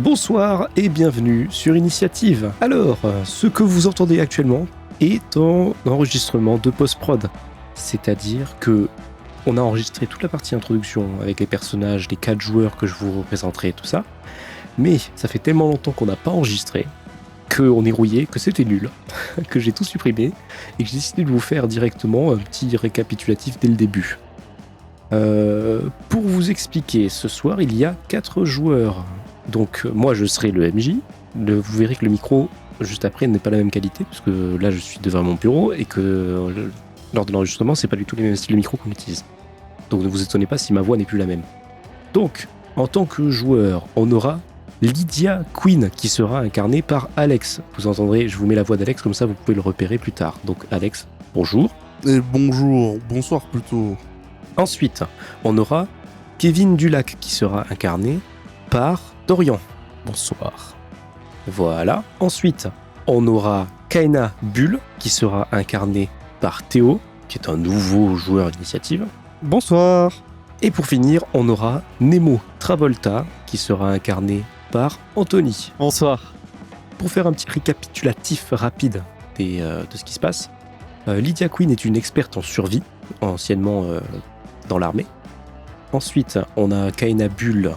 Bonsoir et bienvenue sur Initiative. Alors, ce que vous entendez actuellement est un enregistrement de post-prod. C'est-à-dire que on a enregistré toute la partie introduction avec les personnages, les 4 joueurs que je vous représenterai, tout ça. Mais ça fait tellement longtemps qu'on n'a pas enregistré, qu'on est rouillé, que c'était nul, que j'ai tout supprimé et que j'ai décidé de vous faire directement un petit récapitulatif dès le début. Pour vous expliquer, ce soir il y a 4 joueurs. Donc moi je serai le MJ, vous verrez que le micro juste après n'est pas la même qualité, parce que là je suis devant mon bureau et que lors de l'enregistrement c'est pas du tout les mêmes styles de micro qu'on utilise. Donc ne vous étonnez pas si ma voix n'est plus la même. Donc en tant que joueur, on aura Lydia Queen qui sera incarnée par Alex. Vous entendrez, je vous mets la voix d'Alex, comme ça vous pouvez le repérer plus tard. Donc Alex, bonjour. Et bonsoir plutôt. Ensuite, on aura Kevin Dulac qui sera incarné par Dorian. Bonsoir. Voilà. Ensuite, on aura Kaina Bull qui sera incarné par Théo, qui est un nouveau joueur d'initiative. Bonsoir. Et pour finir, on aura Nemo Travolta qui sera incarné par Anthony. Bonsoir. Pour faire un petit récapitulatif rapide de ce qui se passe, Lydia Queen est une experte en survie, anciennement dans l'armée. Ensuite, on a Kaina Bull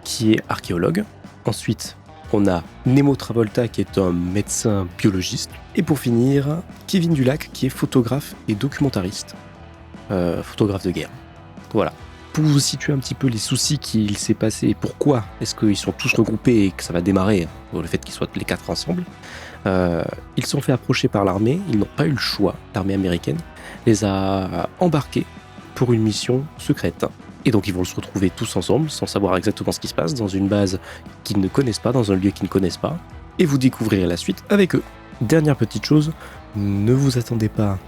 qui est archéologue. Ensuite, on a Nemo Travolta qui est un médecin biologiste. Et pour finir, Kevin Dulac qui est photographe et documentariste. Photographe de guerre. Voilà. Pour vous situer un petit peu les soucis qu'il s'est passé et pourquoi est-ce qu'ils sont tous regroupés et que ça va démarrer, le fait qu'ils soient les 4 ensemble, ils sont fait approcher par l'armée, ils n'ont pas eu le choix, l'armée américaine les a embarqués pour une mission secrète. Et donc ils vont se retrouver tous ensemble, sans savoir exactement ce qui se passe, dans une base qu'ils ne connaissent pas, dans un lieu qu'ils ne connaissent pas, et vous découvrirez la suite avec eux. Dernière petite chose, ne vous attendez pas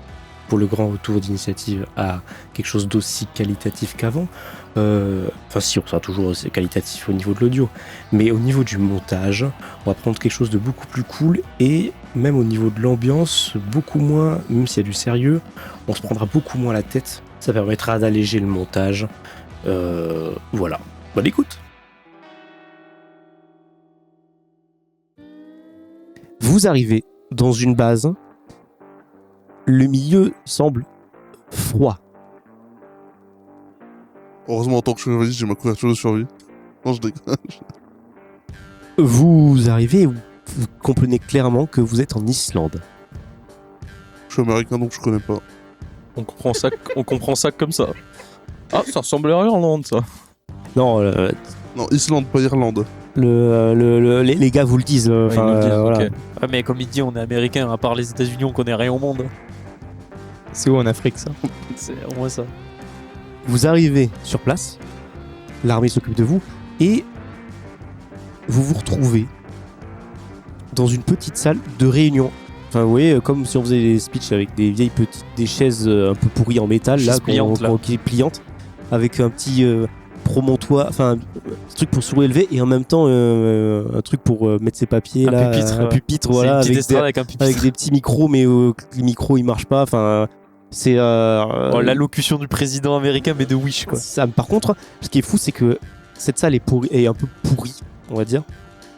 pour le grand retour d'initiative à quelque chose d'aussi qualitatif qu'avant. Enfin si, on sera toujours aussi qualitatif au niveau de l'audio, mais au niveau du montage, on va prendre quelque chose de beaucoup plus cool, et même au niveau de l'ambiance, beaucoup moins, même s'il y a du sérieux, on se prendra beaucoup moins la tête, ça permettra d'alléger le montage. Voilà. Bonne écoute. Vous arrivez dans une base. Le milieu semble froid. Heureusement, en tant que chevalier, j'ai ma couverture de survie. Non, je déconne. Vous arrivez et vous comprenez clairement que vous êtes en Islande. Je suis américain, donc je connais pas. On comprend ça comme ça. Ah, ça ressemble à Irlande, ça. Non, Non, Islande, pas Irlande. les gars vous le disent. Ils nous le disent, voilà. ok. Ouais, mais comme il dit, on est américain, à part les États-Unis, on connaît rien au monde. C'est où en Afrique ça? C'est au moins ça. Vous arrivez sur place, l'armée s'occupe de vous, et vous vous retrouvez dans une petite salle de réunion. Enfin, vous voyez, comme si on faisait des speeches avec des vieilles des chaises un peu pourries en métal, là, qui est pliante, avec un petit promontoire, enfin, un truc pour surélever, et en même temps, un truc pour mettre ses papiers, un pupitre, voilà, avec des petits micros, mais les micros ils marchent pas, enfin. C'est l'allocution du président américain, mais de Wish, quoi. Ça, par contre, ce qui est fou, c'est que cette salle est un peu pourrie, on va dire.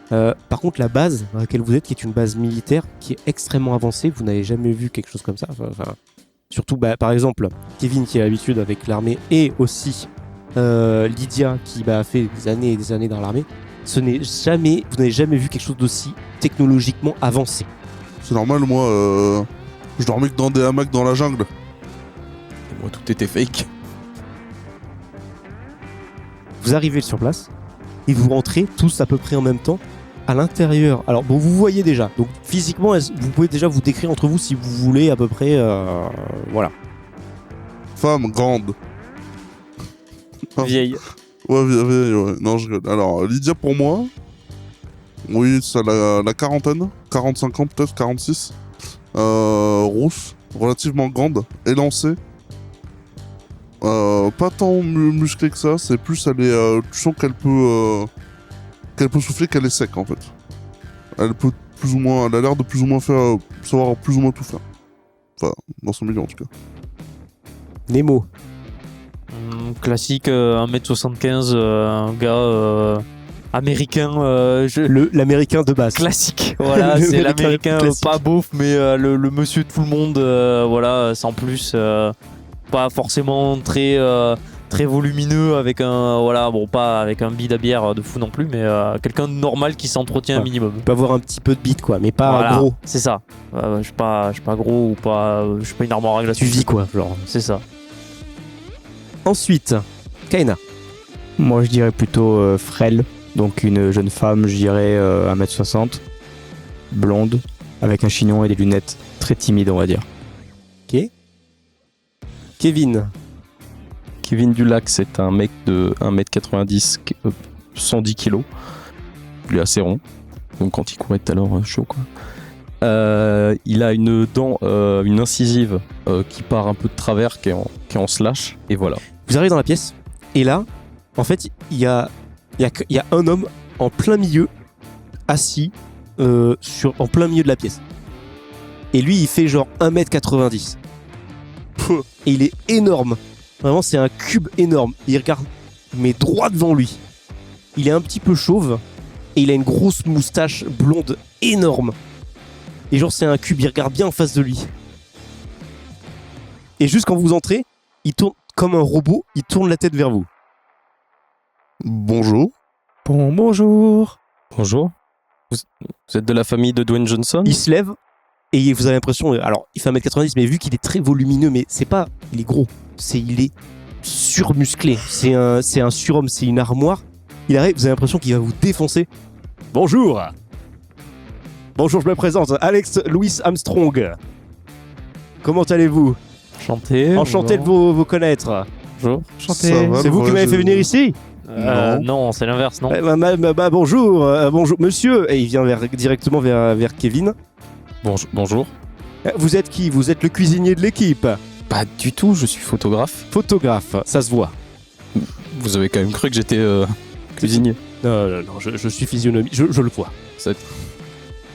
Par contre, la base dans laquelle vous êtes, qui est une base militaire, qui est extrêmement avancée, vous n'avez jamais vu quelque chose comme ça. Enfin, surtout, par exemple, Kevin qui a l'habitude avec l'armée, et aussi Lydia qui a fait des années et des années dans l'armée. Vous n'avez jamais vu quelque chose d'aussi technologiquement avancé. C'est normal, moi, je dormais que dans des hamacs dans la jungle. Et moi, tout était fake. Vous arrivez sur place et vous rentrez tous à peu près en même temps à l'intérieur. Alors bon, vous voyez déjà, donc physiquement vous pouvez déjà vous décrire entre vous si vous voulez à peu près, voilà. Femme, grande. Vieille. Ouais, vieille, ouais. Non, je rigole. Alors, Lydia pour moi, oui, ça la quarantaine, 45 ans peut-être, 46. Rousse, relativement grande, élancée. Pas tant musclée que ça, c'est plus elle est, tu sens qu'elle peut souffler, qu'elle est sec en fait. Elle peut plus ou moins, elle a l'air de plus ou moins savoir plus ou moins tout faire. Enfin, dans son milieu en tout cas. Nemo. Classique, 1m75, un gars américain, L'américain de base. classique. Voilà, Le c'est Américain l'américain classique. pas beauf, mais le monsieur de tout le monde, voilà, sans plus, pas forcément très volumineux avec un, voilà, bon, pas avec un bide à bière de fou non plus, mais quelqu'un de normal qui s'entretient un Ouais. minimum. On peut avoir un petit peu de bite, quoi, mais pas Voilà, gros. c'est ça. Je suis pas gros ou pas, je suis pas une armoire à glace. Tu vis, quoi, genre. C'est ça. Ensuite, Kaina. Moi, je dirais plutôt frêle. Donc, une jeune femme, je dirais 1m60, blonde, avec un chignon et des lunettes. Très timide, on va dire. Kevin. Kevin Dulac, c'est un mec de 1m90, 110 kg. Il est assez rond. Donc quand il courait tout à l'heure, chaud quoi. Il a une dent, une incisive qui part un peu de travers, qui est en slash. Et voilà. Vous arrivez dans la pièce, et là, en fait, il y a un homme en plein milieu, assis, en plein milieu de la pièce. Et lui, il fait genre 1m90. Et il est énorme. Vraiment, c'est un cube énorme. Il regarde, mais droit devant lui. Il est un petit peu chauve, et il a une grosse moustache blonde énorme. Et genre, c'est un cube, il regarde bien en face de lui. Et juste quand vous entrez, il tourne comme un robot, il tourne la tête vers vous. Bonjour. Bonjour. Bonjour. Vous êtes de la famille de Dwayne Johnson? Il se lève et vous avez l'impression, alors il fait 1m90, mais vu qu'il est très volumineux, mais c'est pas, il est gros, il est surmusclé, c'est un surhomme, c'est une armoire. Il arrive, vous avez l'impression qu'il va vous défoncer. Bonjour. Bonjour, je me présente, Alex Louis Armstrong. Comment allez-vous? Enchanté de vous connaître. Bonjour. Ça va, C'est vous qui m'avez fait venir ici? Non, c'est l'inverse, non? Bonjour, bonjour, monsieur. Et il vient directement vers Kevin. Bonjour. Vous êtes qui? Vous êtes le cuisinier de l'équipe? Pas du tout, je suis photographe. Photographe, ça se voit. Vous avez quand même cru que j'étais cuisinier. Non, je suis physionomie, je le vois.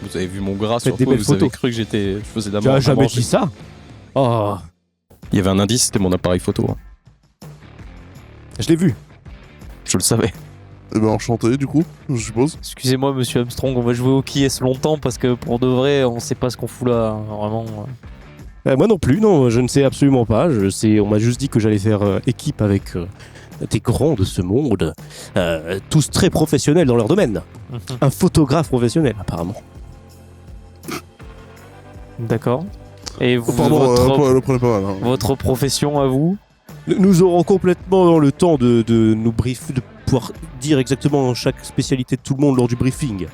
Vous avez vu mon gras Faites sur des toi, belles vous avez photos. cru que je faisais Tu d'abord as à jamais manger. dit ça? Oh, Il y avait un indice, c'était mon appareil photo. je l'ai vu. Je le savais. Eh ben enchanté du coup, je suppose. Excusez-moi, monsieur Armstrong, on va jouer au qui est longtemps parce que pour de vrai, on sait pas ce qu'on fout là, hein, vraiment. Moi non plus, non, je ne sais absolument pas. On m'a juste dit que j'allais faire équipe avec des grands de ce monde, tous très professionnels dans leur domaine. Un photographe professionnel, apparemment. D'accord. Et vous, Pardon, le prenez pas mal. Hein. votre profession à vous? Nous aurons complètement le temps de nous briefer, de pouvoir dire exactement chaque spécialité de tout le monde lors du briefing.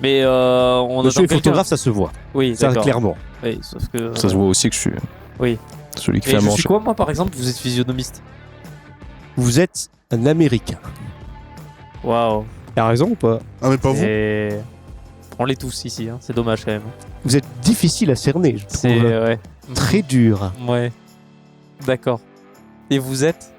Mais on Monsieur attend est quelqu'un. photographe, ça se voit. Oui, Ça, d'accord. clairement. Oui, sauf que. Ça se voit aussi que je suis. Oui. Celui qui Et fait à je manger. suis quoi, moi, par exemple? Vous êtes physionomiste. Vous êtes un Américain. Waouh. T'as raison ou pas? Ah mais pas vous. Et... On l'est tous ici, hein. C'est dommage quand même. Vous êtes difficile à cerner, je C'est. trouve. Ouais. Très dur. Ouais. D'accord. Et vous êtes?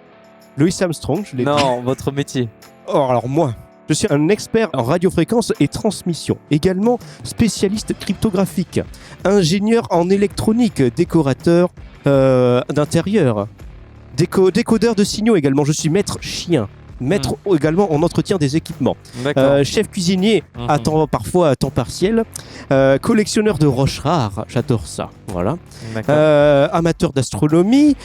Louis Armstrong, je l'ai dit. Non, votre métier. Oh, alors moi, je suis un expert en radiofréquence et transmission, également spécialiste cryptographique, ingénieur en électronique, décorateur d'intérieur, décodeur de signaux également. Je suis maître chien, maître également en entretien des équipements, D'accord. chef cuisinier parfois à temps partiel, collectionneur de roches rares, j'adore ça, voilà. D'accord. Amateur d'astronomie,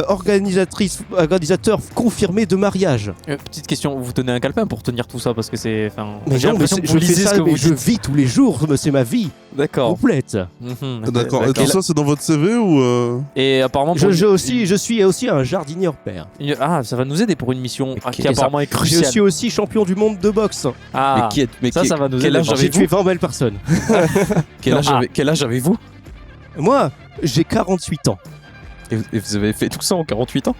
organisateur confirmé de mariage. Petite question, vous tenez un calepin pour tenir tout ça parce que c'est. Enfin, Mais j'ai non, mais l'impression que je vous fais lisez ça, ce que mais vous je dites. vis tous les jours, c'est ma vie D'accord. complète. D'accord. Et tout ça c'est dans votre CV ou Et apparemment, Je, pour je suis aussi un jardinier père. Ah, ça va nous aider pour une mission qui ça- apparemment est Je cruciale. suis aussi champion du monde de boxe. Ah, ça va nous quel aider. âge J'ai avez-vous tué 20 belles personnes. Quel âge avez-vous Moi, j'ai 48 ans. et vous avez fait tout ça en 48 ans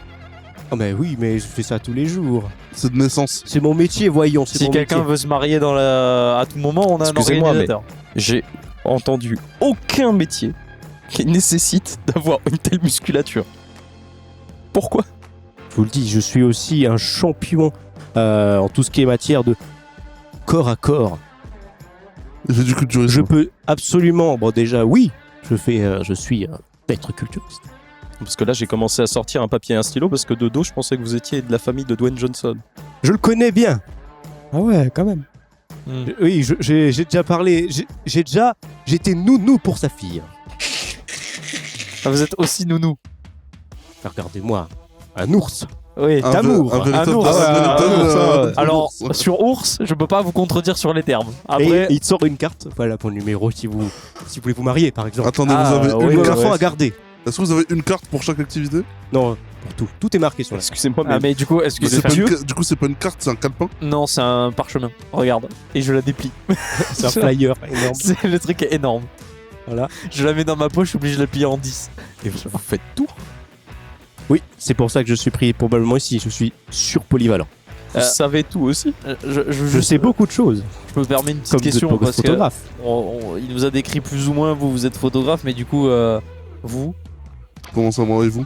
Oh mais oui, mais je fais ça tous les jours. c'est de naissance? C'est mon métier, voyons. C'est Si mon quelqu'un métier. veut se marier à tout moment, on a un Excusez-moi, organisateur. J'ai entendu aucun métier qui nécessite d'avoir une telle musculature. Pourquoi? Je vous le dis, je suis aussi un champion en tout ce qui est matière de corps à corps. Il fait du culturisme. Je peux absolument, bon déjà oui, je suis maître culturiste. Parce que là, j'ai commencé à sortir un papier et un stylo parce que de dos, je pensais que vous étiez de la famille de Dwayne Johnson. Je le connais bien. Ah ouais, quand même. Oui, j'ai déjà parlé. J'étais nounou pour sa fille. Ah, vous êtes aussi nounou. Regardez-moi, un ours. Oui. D'amour. Un véritable Un ours. Alors, ours. sur ours, je peux pas vous contredire sur les termes. Et Après, il te sort une carte, voilà pour le numéro si vous voulez vous marier par exemple. Attendez, Ah, vous avez oui, une Ou un carte. enfant à garder. Est-ce que vous avez une carte pour chaque activité? Non, pour tout. Tout est marqué sur la Excusez-moi, mais mais du coup, est-ce que Mais c'est pas c'est une Du coup, c'est pas une carte, c'est un calepin. Non, c'est un parchemin. Regarde. Et je la déplie. C'est un flyer énorme. C'est le truc est énorme. Voilà. Je la mets dans ma poche, je suis obligé de la plier en 10. et vous faites tout. Oui, c'est pour ça que je suis pris probablement ici. Je suis surpolyvalent. Vous savez tout aussi. Je sais beaucoup de choses. Je me permets une petite Comme question de parce que photographe. il nous a décrit plus ou moins vous êtes photographe, mais du coup vous, Comment ça, moi et vous?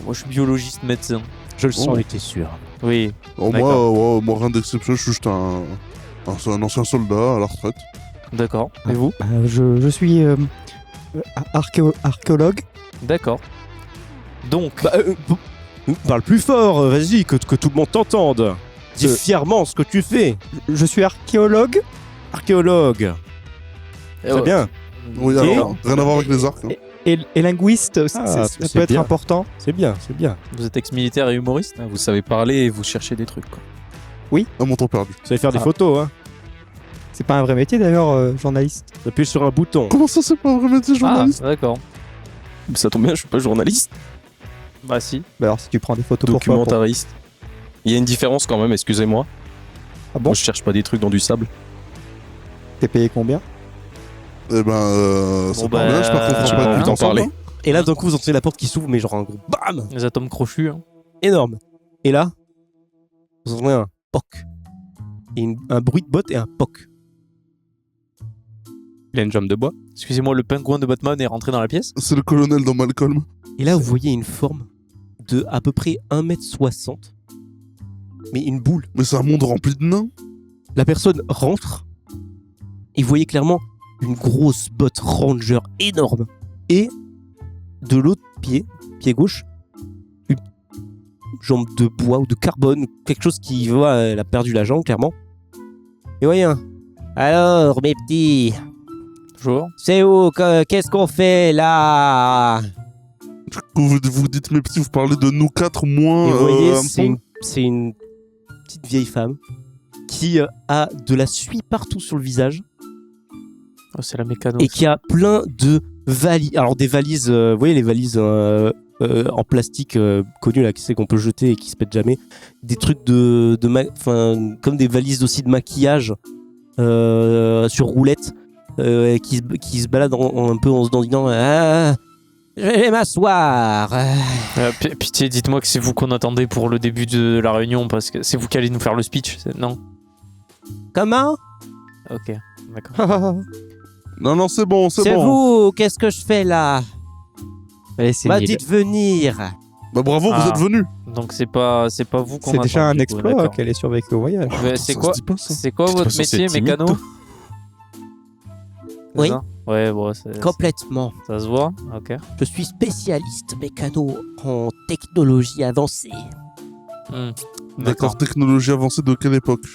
moi je suis biologiste médecin. Je le sens, Oh. il était sûr. Oui. Oh, moi, rien d'exceptionnel, je suis juste un ancien soldat à la retraite. D'accord. Et vous? Je suis archéologue. D'accord. Donc Parle plus fort, vas-y, que tout le monde t'entende. Dis fièrement ce que tu fais. Je suis archéologue. Archéologue. Très bien. Oui, Et- alors, rien à voir avec les arcs. Hein. Et linguiste aussi, Ah, ça c'est peut être bien. important. C'est bien, c'est bien. vous êtes ex-militaire et humoriste? Vous savez parler et vous cherchez des trucs. Quoi. À mon temps perdu. Vous savez faire des Ah. photos, hein. C'est pas un vrai métier d'ailleurs, journaliste. Appuie sur un bouton. Comment ça, c'est pas un vrai métier, journaliste? Ah, d'accord. Ça tombe bien, je suis pas journaliste, Bah si. Bah alors si tu prends des photos pour quoi, documentariste. Il y a une différence quand même, excusez-moi. Ah bon Moi, je cherche pas des trucs dans du sable. T'es payé combien? Eh ben, c'est Bon, pas bah, bien, je par contre, tu je peux pas plus t'en parler. Et là, d'un coup, vous entendez la porte qui s'ouvre, mais genre un gros BAM Les atomes crochus. Hein. énorme. Et là, vous entendez un POC. Et un bruit de botte et un POC. Il a une jambe de bois. Excusez-moi, le pingouin de Batman est rentré dans la pièce? C'est le colonel dans Malcolm. Et là, vous voyez une forme de à peu près 1m60. Mais une boule. Mais c'est un monde rempli de nains. La personne rentre. Et vous voyez clairement une grosse botte ranger énorme. Et de l'autre pied gauche, une jambe de bois ou de carbone, quelque chose qui va, elle a perdu la jambe clairement. Et voyez, alors mes petits, Bonjour. c'est où, qu'est-ce qu'on fait là? Vous dites, mes petits, vous parlez de nous quatre moins. Et vous voyez, Armstrong. c'est une petite vieille femme qui a de la suie partout sur le visage Oh, c'est la mécano. et qui a plein de valises. Alors des valises, vous voyez les valises en plastique connues là, qui c'est qu'on peut jeter et qui se pètent jamais. Des trucs comme des valises aussi de maquillage sur roulette qui se baladent un peu en se dandinant. Ah, je vais m'asseoir. Pitié, dites-moi que c'est vous qu'on attendait pour le début de la réunion parce que c'est vous qui allez nous faire le speech. Non? Comment? Ok, d'accord. Non, c'est bon, c'est C'est bon. vous? Qu'est-ce que je fais là? Allez, c'est M'a nul. dit de venir. Bah bravo, Ah. vous êtes venus. Donc c'est pas vous qu'on C'est attend. déjà un du coup, exploit d'accord. qu'elle ait survécu au voyage. C'est Ça quoi? se dit pas, ça. C'est quoi De toute votre façon, métier, c'est timide, mécano? toi. C'est Oui. ça Ouais, bon, Complètement. ça se voit. Ok. Je suis spécialiste mécano en technologie avancée. D'accord, technologie avancée de quelle époque?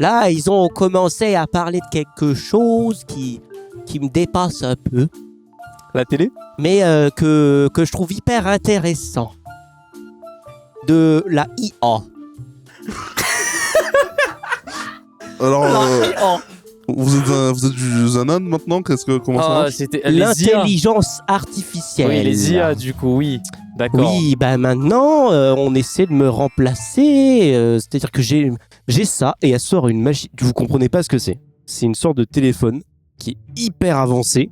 Là, ils ont commencé à parler de quelque chose qui me dépasse un peu, La télé? mais que je trouve hyper intéressant. De la IA. Alors, IA. vous êtes du Zanan maintenant? Comment ça Ah, marche? c'était les IA. L'intelligence artificielle. Oui, les IA, du coup, oui. D'accord. Oui, bah maintenant, on essaie de me remplacer. C'est-à-dire que j'ai ça et elle sort une machine. Vous comprenez pas ce que c'est. C'est une sorte de téléphone qui est hyper avancé.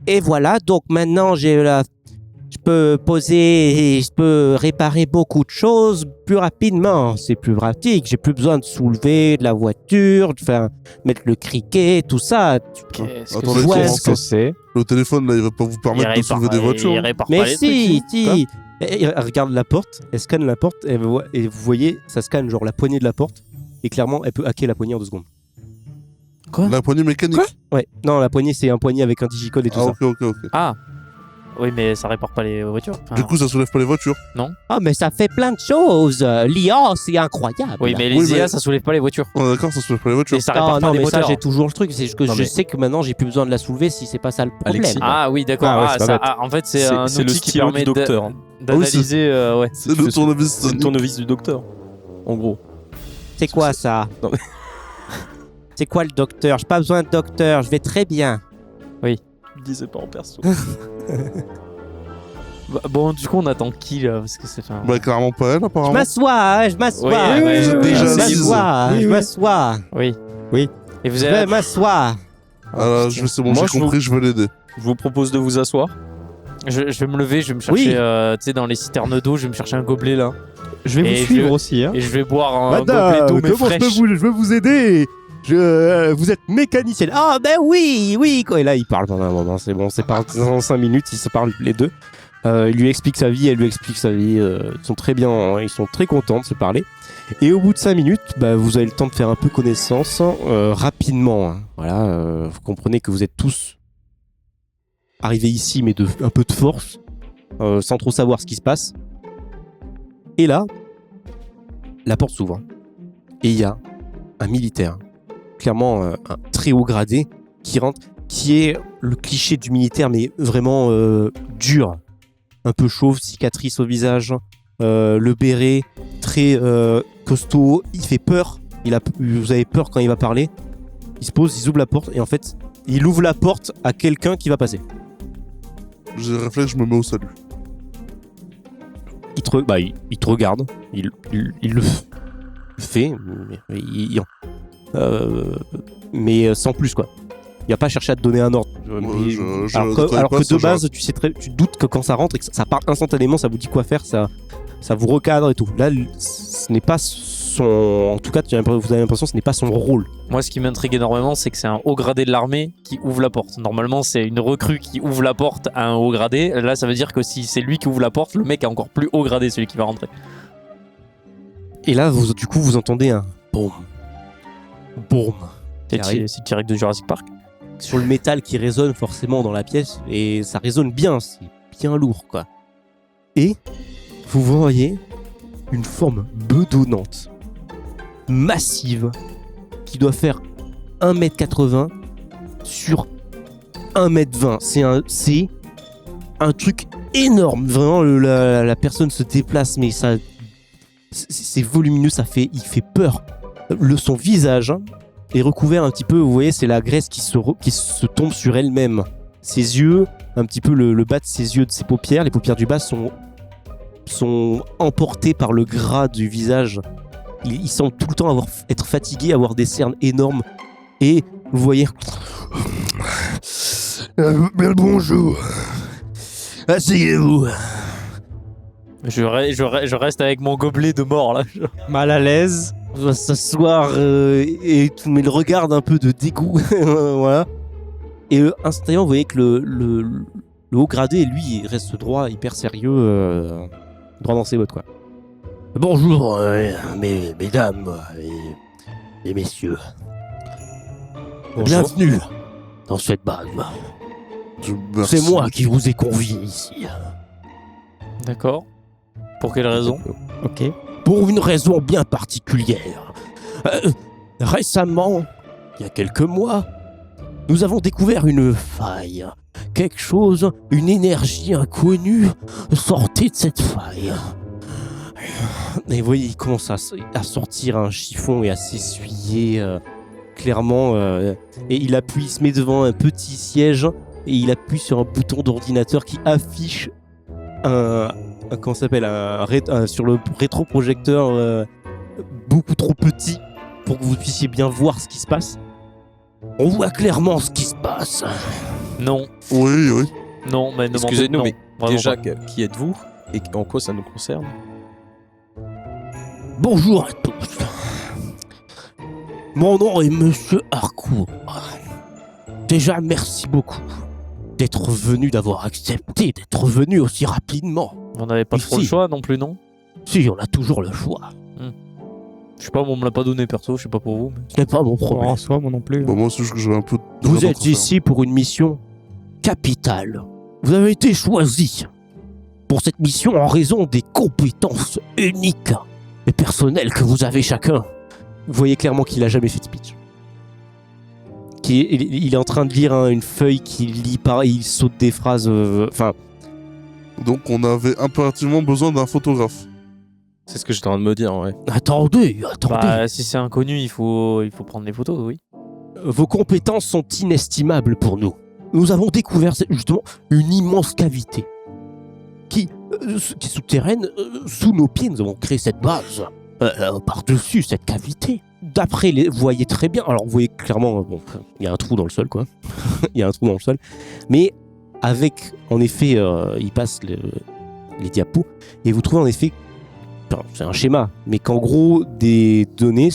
Et voilà, donc maintenant je peux poser et je peux réparer beaucoup de choses plus rapidement. C'est plus pratique. J'ai plus besoin de soulever de la voiture, de faire mettre le criquet, tout ça. Qu'est-ce que Attendez, c'est comment Qu'est-ce ça que c'est? Le téléphone, là, il va pas vous permettre de soulever des voitures. Il hein. répare Mais pas les si, trucs, si. Elle regarde la porte, elle scanne la porte, et vous voyez, ça scanne genre la poignée de la porte, et clairement, elle peut hacker la poignée en 2 secondes. La poignée mécanique. Ouais, non, la poignée, c'est un poignée avec un digicode et tout Ah, ça. ok. Ah, Oui, mais ça répare pas les voitures. Enfin, Du coup, ça soulève pas les voitures. Ah, mais ça fait plein de choses. L'IA, c'est incroyable. oui, mais les Oui, mais- IA, ça soulève pas les voitures. On est d'accord, ça soulève pas les voitures. Et ça répare Ah, pas non, les mais ça, moteurs. j'ai toujours le truc. C'est juste que Non, je mais- sais que maintenant, j'ai plus besoin de la soulever si c'est pas ça le problème. Alexis. Ah oui, d'accord. Ah ouais, Ah, c'est pas ça- bête. en fait, c'est un C'est le outil qui stylo permet du docteur. hein. d'analyser. Ouais. C'est le tournevis C'est le Sonic. tournevis du docteur. En gros. C'est quoi ça? Non, mais- C'est quoi le docteur? J'ai pas besoin de docteur, je vais très bien. Je le disais pas en perso. Bah, bon, du coup, on attend qui là? Parce que c'est. Enfin, Bah, clairement pas elle, Je apparemment. m'assois, hein, je m'assois. Oui, oui, Vous êtes déjà je assise. m'assois, Oui, je oui. m'assois. oui. Oui. Et vous Je avez. vais m'asseoir. C'est bon, Moi, j'ai compris, je vais l'aider. Je vous propose de vous asseoir. Je vais me lever, je vais me chercher, Oui. tu sais, dans les citernes d'eau, je vais me chercher un gobelet là. Je vais Et vous suivre je- aussi. Hein. Et je vais boire un Madame, gobelet d'eau, mais comment fraîche. je peux vous aider? Vous êtes mécanicienne. Ah ben oui, oui. Quoi. Et là, il parle pendant un moment. C'est bon, c'est parti dans 5 minutes. Ils se parlent les deux. Il lui explique sa vie, elle lui explique sa vie. Ils sont très bien, hein, ils sont très contents de se parler. Et au bout de 5 minutes, bah, vous avez le temps de faire un peu connaissance rapidement. Hein. Voilà, vous comprenez que vous êtes tous arrivés ici, mais de un peu de force, sans trop savoir ce qui se passe. Et là, la porte s'ouvre et il y a un militaire, clairement un très haut gradé, qui rentre, qui est le cliché du militaire, mais vraiment dur, un peu chauve, cicatrice au visage, le béret, très costaud, il fait peur, vous avez peur quand il va parler, il se pose, il ouvre la porte, et en fait, il ouvre la porte à quelqu'un qui va passer. J'ai le réflexe, je me mets au salut. Il te regarde, il le fait, mais sans plus quoi. Il va pas chercher à te donner un ordre. je alors ne que, connais alors pas que ce de genre. base, tu doutes que quand ça rentre et que ça part instantanément, ça vous dit quoi faire, ça vous recadre et tout. Là, ce n'est pas son. En tout cas, vous avez l'impression que ce n'est pas son rôle. Moi, ce qui m'intrigue énormément, c'est que c'est un haut gradé de l'armée qui ouvre la porte. Normalement, c'est une recrue qui ouvre la porte à un haut gradé. Là, ça veut dire que si c'est lui qui ouvre la porte, le mec est encore plus haut gradé, celui qui va rentrer. Et là, du coup, vous entendez un boum, boum C'est arrive. c'est direct de Jurassic Park. sur le métal qui résonne forcément dans la pièce, et ça résonne bien, c'est bien lourd quoi. Et vous voyez une forme bedonnante, massive, qui doit faire 1m80 sur 1m20. C'est un truc énorme, vraiment la personne se déplace, mais ça c'est volumineux, il fait peur. Son visage est recouvert un petit peu, vous voyez, c'est la graisse qui se tombe sur elle-même. Ses yeux, un petit peu le bas de ses yeux, de ses paupières, les paupières du bas sont emportés par le gras du visage. Il semble tout le temps être fatigué, avoir des cernes énormes. Et vous voyez... Bien le bonjour. Asseyez-vous. Je reste avec mon gobelet de mort là. Mal à l'aise. On va s'asseoir et tout, mais le regarde un peu de dégoût. Voilà. Et instantanément, vous voyez que le haut gradé, lui, il reste droit, hyper sérieux, droit dans ses bottes, quoi. Bonjour, mesdames et messieurs. Bienvenue dans cette base. Merci. C'est moi qui vous ai convié ici. D'accord. Pour quelle raison? Ok. Pour une raison bien particulière. Récemment, il y a quelques mois, nous avons découvert une faille. Quelque chose, une énergie inconnue sortait de cette faille. Et vous voyez, il commence à sortir un chiffon et à s'essuyer clairement. Et il se met devant un petit siège et il appuie sur un bouton d'ordinateur qui affiche comment ça s'appelle, sur le rétroprojecteur beaucoup trop petit pour que vous puissiez bien voir ce qui se passe. On voit clairement ce qui se passe. Non, Oui, oui. non, mais Excusez-nous, non, mais vraiment déjà, pas. qui êtes-vous et en quoi ça nous concerne? Bonjour à tous. Mon nom est Monsieur Harcourt. Déjà, merci beaucoup d'être venu, d'avoir accepté d'être venu aussi rapidement. On n'avait pas trop le Ici. choix non plus, non? Si, on a toujours le choix. Je sais pas, on me l'a pas donné perso, je sais pas pour vous. Mais... Ce n'est pas mon problème. En soi, moi non plus. Bah, moi aussi, j'avais un peu. Vous rien êtes d'autre à faire. ici pour une mission capitale. Vous avez été choisi pour cette mission en raison des compétences uniques et personnelles que vous avez chacun. Vous voyez clairement qu'il a jamais fait de speech. Il est en train de lire une feuille qu'il lit pareil, il saute des phrases. Donc on avait impérativement besoin d'un photographe. C'est ce que j'étais en train de me dire, ouais. Attendez. Bah, si c'est inconnu, il faut prendre les photos, oui. Vos compétences sont inestimables pour nous. Nous avons découvert justement une immense cavité qui est souterraine. Sous nos pieds, nous avons créé cette base. Par-dessus cette cavité. D'après, vous voyez très bien. Alors, vous voyez clairement, il y a un trou dans le sol, quoi. Il y a un trou dans le sol. Mais avec, en effet, il passe les diapos et vous trouvez en effet, c'est un schéma, mais qu'en gros, des données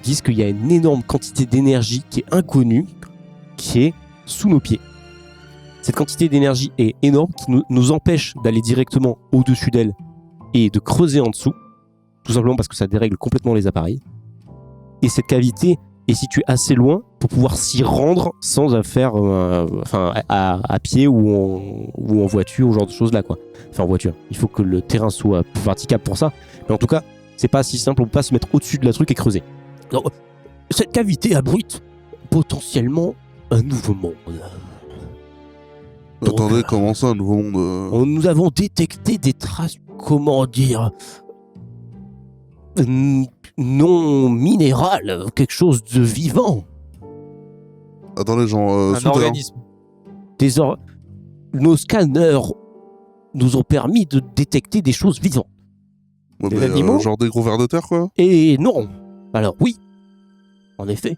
disent qu'il y a une énorme quantité d'énergie qui est inconnue, qui est sous nos pieds. Cette quantité d'énergie est énorme, qui nous empêche d'aller directement au-dessus d'elle et de creuser en dessous, tout simplement parce que ça dérègle complètement les appareils. Et cette cavité est située assez loin pour pouvoir s'y rendre sans faire à pied ou en voiture, ou ce genre de choses là, quoi. Enfin, en voiture. Il faut que le terrain soit praticable pour ça. Mais en tout cas, c'est pas si simple, on peut pas se mettre au-dessus de la truc et creuser. Alors, cette cavité abrite potentiellement un nouveau monde. Donc, Attendez, comment ça, un nouveau monde nous avons détecté des traces, comment dire, non minérales, quelque chose de vivant. Attendez, genre Un souterrain. organisme. Nos scanners nous ont permis de détecter des choses vivantes. Ouais, Des mais, animaux genre des gros vers de terre, quoi. Et non. Alors oui, en effet.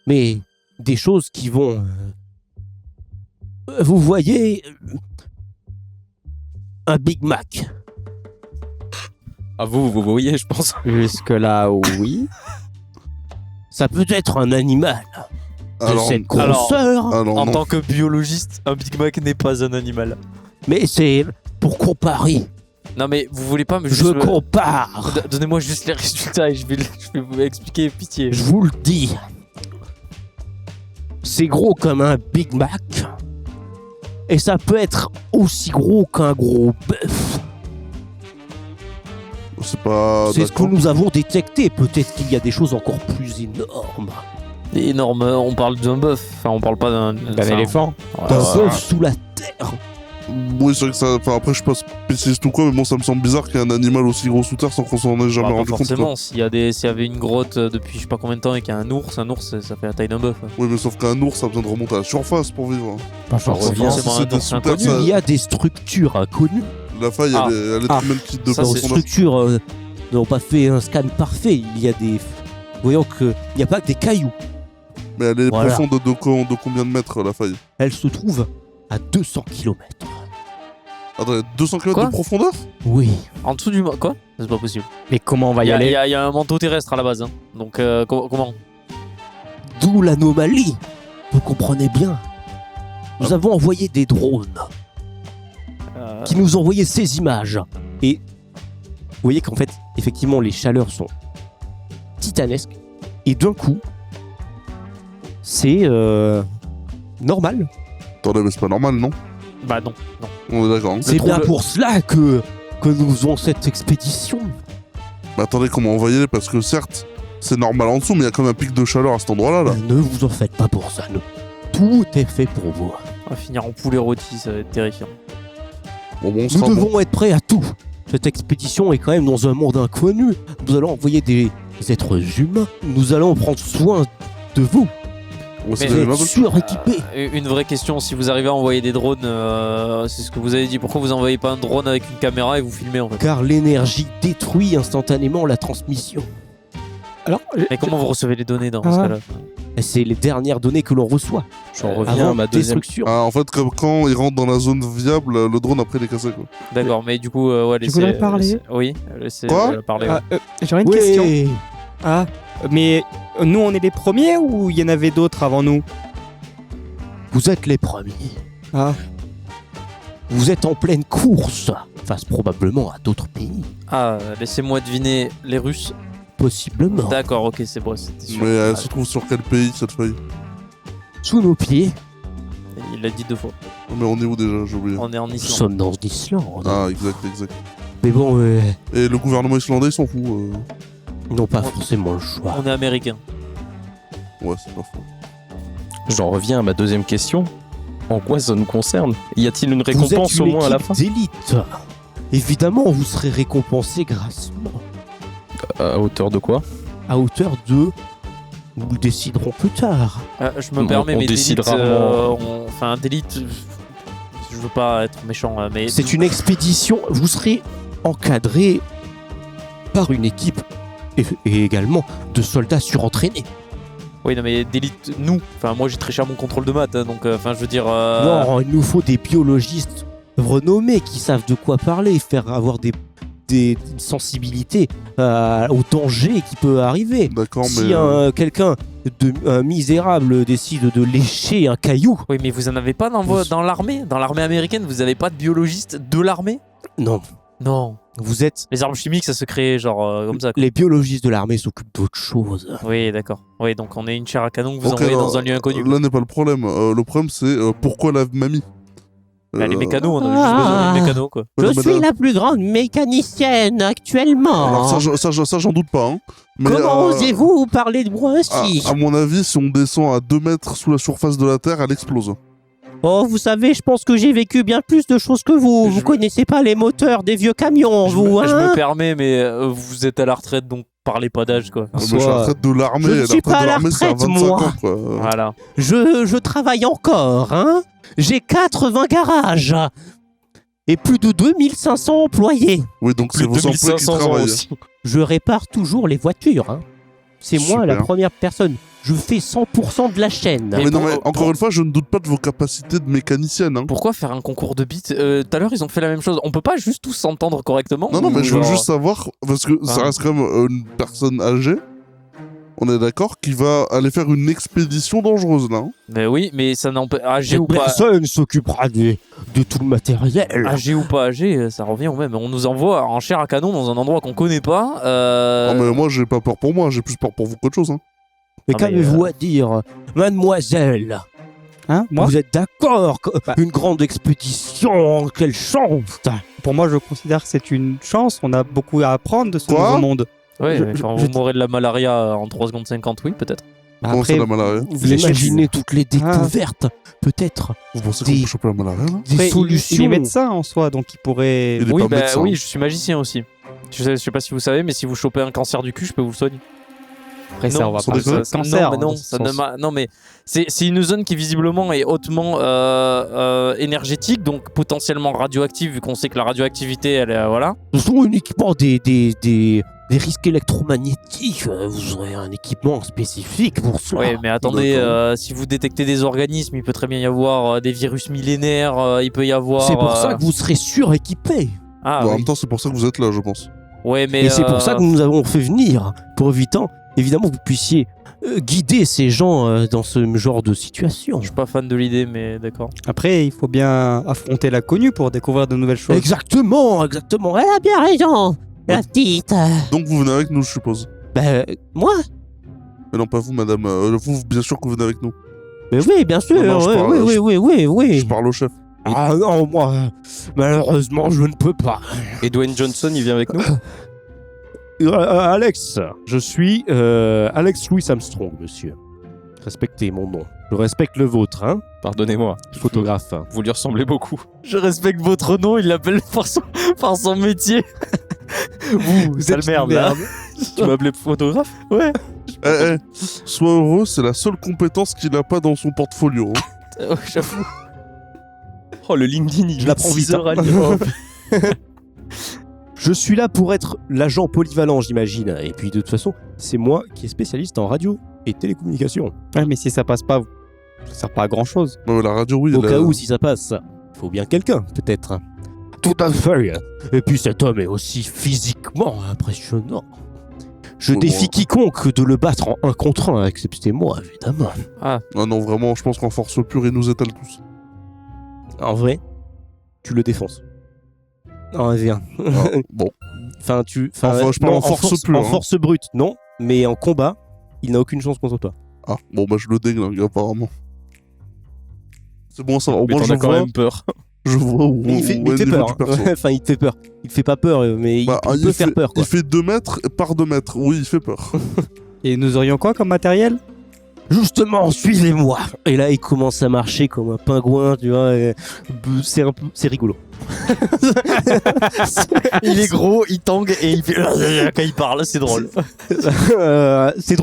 Mais des choses qui vont... vous voyez... un Big Mac. Ah, vous voyez, je pense. Jusque-là, oui. Ça peut être un animal de Alors, cette grosseur, alors En non. tant que biologiste, un Big Mac n'est pas un animal. mais c'est pour comparer. Non mais vous voulez pas me Je juste me- compare. Donnez-moi juste les résultats et je vais vous expliquer, pitié. Je vous le dis. C'est gros comme un Big Mac. Et ça peut être aussi gros qu'un gros bœuf. C'est pas. C'est ce que d'accord. nous avons détecté. Peut-être qu'il y a des choses encore plus énormes. Énorme, on parle d'un bœuf, enfin on parle pas d'un éléphant. D'un Ouais, bœuf sous la terre. Oui, c'est vrai que ça. Enfin, après, je suis pas spécialiste ou quoi, mais bon, ça me semble bizarre qu'il y ait un animal aussi gros sous terre sans qu'on s'en ait jamais Pas rendu compte. forcément, quoi. s'il y avait une grotte depuis je sais pas combien de temps et qu'il y a un ours ça fait la taille d'un bœuf. Ouais. Oui, mais sauf qu'un ours, ça a besoin de remonter à la surface pour vivre. Pas forcément. Si Forcément, c'est un des ours sous terre, inconnu, ça- Il y a des structures inconnues. la faille, Ah. elle est même qui de Ça, Ces c'est- profondeur. structures n'ont pas fait un scan parfait. Il y a des... Voyons qu'il n'y a pas que des cailloux. Mais elle est Voilà. profonde de combien de mètres, la faille? Elle se trouve à 200 km. Attends, 200 km Quoi de profondeur? Oui. En dessous du quoi? C'est pas possible. Mais comment on va Il y y, a- aller il y a un manteau terrestre à la base, hein. Donc comment? D'où l'anomalie. Vous comprenez bien. Nous avons envoyé des drones qui nous envoyaient ces images. Et vous voyez qu'en fait, effectivement, les chaleurs sont titanesques. Et d'un coup, c'est normal. Attendez, mais c'est pas normal, non? Bah non. On est d'accord. Hein. C'est bien pour cela que nous faisons cette expédition. Mais attendez, comment on va y aller? Parce que certes, c'est normal en dessous, mais il y a quand même un pic de chaleur à cet endroit-là. Là. Ne vous en faites pas pour ça. Tout est fait pour vous. On va finir en poulet rôti, ça va être terrifiant. Bon, on Nous sera bon. devons être prêts à tout. Cette expédition est quand même dans un monde inconnu. Nous allons envoyer des êtres humains. Nous allons prendre soin de vous. Ouais, c'est Mais- Vous aimable. êtes suréquipés. Une vraie question, si vous arrivez à envoyer des drones, c'est ce que vous avez dit, pourquoi vous envoyez pas un drone avec une caméra et vous filmez en fait? Car l'énergie détruit instantanément la transmission. Alors, Mais comment vous recevez les données dans ce Ah. cas-là? Et c'est les dernières données que l'on reçoit. J'en reviens à Avant ma deuxième. destruction. Ah, en fait, comme quand il rentre dans la zone viable, le drone après il est cassé quoi. D'accord, mais du coup, ouais, laissez... voudrais parler Oui, laissez Quoi parler. Ah, j'aurais une Oui. question. Ah, mais nous, on est les premiers ou il y en avait d'autres avant nous? Vous êtes les premiers. Ah, Vous êtes en pleine course. Face probablement à d'autres pays. Ah, laissez-moi deviner, les Russes. Possiblement. D'accord, ok, c'est bon, c'était sûr. Mais elle Ah, se trouve sur quel pays cette feuille? Sous nos pieds. il l'a dit 2 fois. Mais on est où déjà? J'ai oublié. On est en Nous Islande. sommes dans l'Islande. Ah, exact. Mais bon, Et le gouvernement islandais, il s'en fout. ils n'ont pas forcément le choix. On est américain. Ouais, c'est pas faux. J'en reviens à ma deuxième question. En quoi ça nous concerne? Y a-t-il une Vous êtes récompense au une moins à la équipe fin? d'élite. Évidemment, vous serez récompensé grassement. À hauteur de quoi? À hauteur de... Nous le déciderons plus tard. Je me permets, on mais décide d'élite, rarement. enfin, d'élite, je veux pas être méchant, mais... C'est une expédition. Vous serez encadré par une équipe et également de soldats surentraînés. Oui, non, mais d'élite, nous. Enfin, moi, j'ai très cher mon contrôle de maths, hein, donc, enfin, je veux dire... Non, il nous faut des biologistes renommés qui savent de quoi parler, faire avoir des sensibilités au danger qui peut arriver. D'accord, Si mais. quelqu'un un misérable décide de lécher un caillou, Oui, mais vous en avez pas dans l'armée? Dans l'armée américaine, vous avez pas de biologiste de l'armée? non, Non. vous êtes... Les armes chimiques, ça se crée genre comme ça, quoi. Les biologistes de l'armée s'occupent d'autre chose. Oui, d'accord. Oui, donc on est une chair à canon que vous Ok, envoyez alors, dans un lieu inconnu. Là n'est pas le problème. Le problème, c'est pourquoi la mamie. Bah, les mécanos, on a Ah. juste besoin de mécanos, quoi. Ouais, non, mais là- la plus grande mécanicienne actuellement. Alors ça, j'en doute pas. Hein. Mais, Comment osez-vous parler de moi ainsi? à mon avis, si on descend à 2 mètres sous la surface de la Terre, elle explose. Oh, vous savez, je pense que j'ai vécu bien plus de choses que vous. Vous connaissez pas les moteurs des vieux camions, Je vous, me, je hein? me permets, mais vous êtes à la retraite, donc parlez pas d'âge, quoi. Mais je suis à la retraite de l'armée. Je ne La suis pas retraite de à la l'armée, c'est à retraite, 25 moi. ans, quoi. Voilà. Je travaille encore, hein? J'ai 80 garages. Et plus de 2500 employés. Oui, donc c'est Plus de vos emplois qui 2500 ans travaillent. aussi. Je répare toujours les voitures, hein. C'est moi Super. la première personne. Je fais 100% de la chaîne. Mais Mais non, pour- mais encore une fois, je ne doute pas de vos capacités de mécanicienne. Hein. Pourquoi faire un concours de beats? Tout à l'heure, ils ont fait la même chose. On peut pas juste tous s'entendre correctement? Non, non, mais ou je veux genre- juste savoir, parce que ça Ah. reste quand même une personne âgée, on est d'accord, qui va aller faire une expédition dangereuse, là. Hein. Mais oui, mais ça n'empêche. Âgé ou pas. Personne s'occupera de tout le matériel. Âgé ou pas âgé, ça revient au même. On nous envoie en chair à canon dans un endroit qu'on connaît pas. Non, mais moi, j'ai pas peur pour moi, j'ai plus peur pour vous qu'autre chose. Hein. Mais Ah, mais, qu'avez-vous à dire, mademoiselle? Hein, moi Vous êtes d'accord Bah. Une grande expédition, quelle chance! Pour moi, je considère que c'est une chance. On a beaucoup à apprendre de ce Quoi nouveau monde. Ouais, Je- mais quand je- vous mourrez de la malaria en 3 secondes 50, oui, peut-être. Bah, Comment après, c'est la malaria? Vous Les imaginez toutes les découvertes, peut-être Vous pensez des- qu'on peut choper la malaria, là des après, solutions. il est médecin en soi, donc il pourrait. Il est Oui, pas bah médecin. oui, je suis magicien aussi. Je sais pas si vous savez, mais si vous chopez un cancer du cul, je peux vous le soigner. Après, ça, Non, on va sans pas déconner. cancer. non, mais non, dans ce ça ne sens. m'a- non, mais c'est une zone qui visiblement est hautement énergétique, donc potentiellement radioactive, vu qu'on sait que la radioactivité, elle est voilà. Ce sont uniquement des risques électromagnétiques. Vous aurez un équipement spécifique pour cela. Oui, mais attendez, D'accord. si vous détectez des organismes, il peut très bien y avoir des virus millénaires, il peut y avoir. C'est pour ça que vous serez suréquipé. Ah Bon, En oui. même temps, c'est pour ça que vous êtes là, je pense. Ouais, mais Et c'est pour ça que nous nous avons fait venir, pour évidemment, que vous puissiez guider ces gens dans ce genre de situation. je suis pas fan de l'idée, mais d'accord. Après, il faut bien affronter l'inconnu pour découvrir de nouvelles choses. Exactement, exactement. Elle a bien raison, la petite. Donc vous venez avec nous, je suppose. Moi? Mais non, pas vous, madame. Vous, bien sûr que vous venez avec nous. Mais oui, bien sûr. Non, non, je oui, parle- oui, je- oui, oui, oui. Je parle au chef. Ah non, moi, malheureusement, je ne peux pas. Et Dwayne Johnson, il vient avec nous? Alex, je suis Alex Louis Armstrong, monsieur. Respectez mon nom. Je respecte le vôtre, hein, Pardonnez-moi. photographe. Vous lui ressemblez beaucoup. Je respecte votre nom, il l'appelle par son métier. vous Vous êtes une merde. Tu m'appelais photographe? Ouais. Sois heureux, c'est la seule compétence qu'il n'a pas dans son portfolio. Hein. J'avoue. Oh, le LinkedIn, il Je l'apprends vite, 6 heures à hein. lire. Je suis là pour être l'agent polyvalent, j'imagine. Et puis, de toute façon, c'est moi qui est spécialiste en radio et télécommunications. Ouais, mais si ça passe pas, ça sert pas à grand chose. Ouais, la radio, oui. Au elle cas a- où, si ça passe, il faut bien quelqu'un, peut-être. Tout à fait. Et puis, cet homme est aussi physiquement impressionnant. Je Ouais, défie bon. quiconque de le battre en 1 contre 1, excepté moi, évidemment. Ah non, vraiment, je pense qu'en force pure, il nous étale tous. En vrai, tu le défonces. En 1v1. Ah, bon. Enfin, Enfin, je parle en force pure, En hein. force brute, non. Mais en combat, il n'a aucune chance contre toi. Ah, bon, bah je le déglingue, apparemment. C'est bon, ça va. Au Mais moins, t'en je as quand vois, même peur. je vois où Il fait, où il est te fait le niveau peur. du perso. Enfin, il te fait peur. Il te fait pas peur, mais Bah, il peut fait, faire peur, quoi. Il fait 2 mètres par 2 mètres. Oui, il fait peur. Et nous aurions quoi comme matériel? Justement, suivez-moi. Et là, il commence à marcher comme un pingouin, tu vois. C'est rigolo. Il est gros, il tangue et il fait quand il parle, c'est drôle. C'est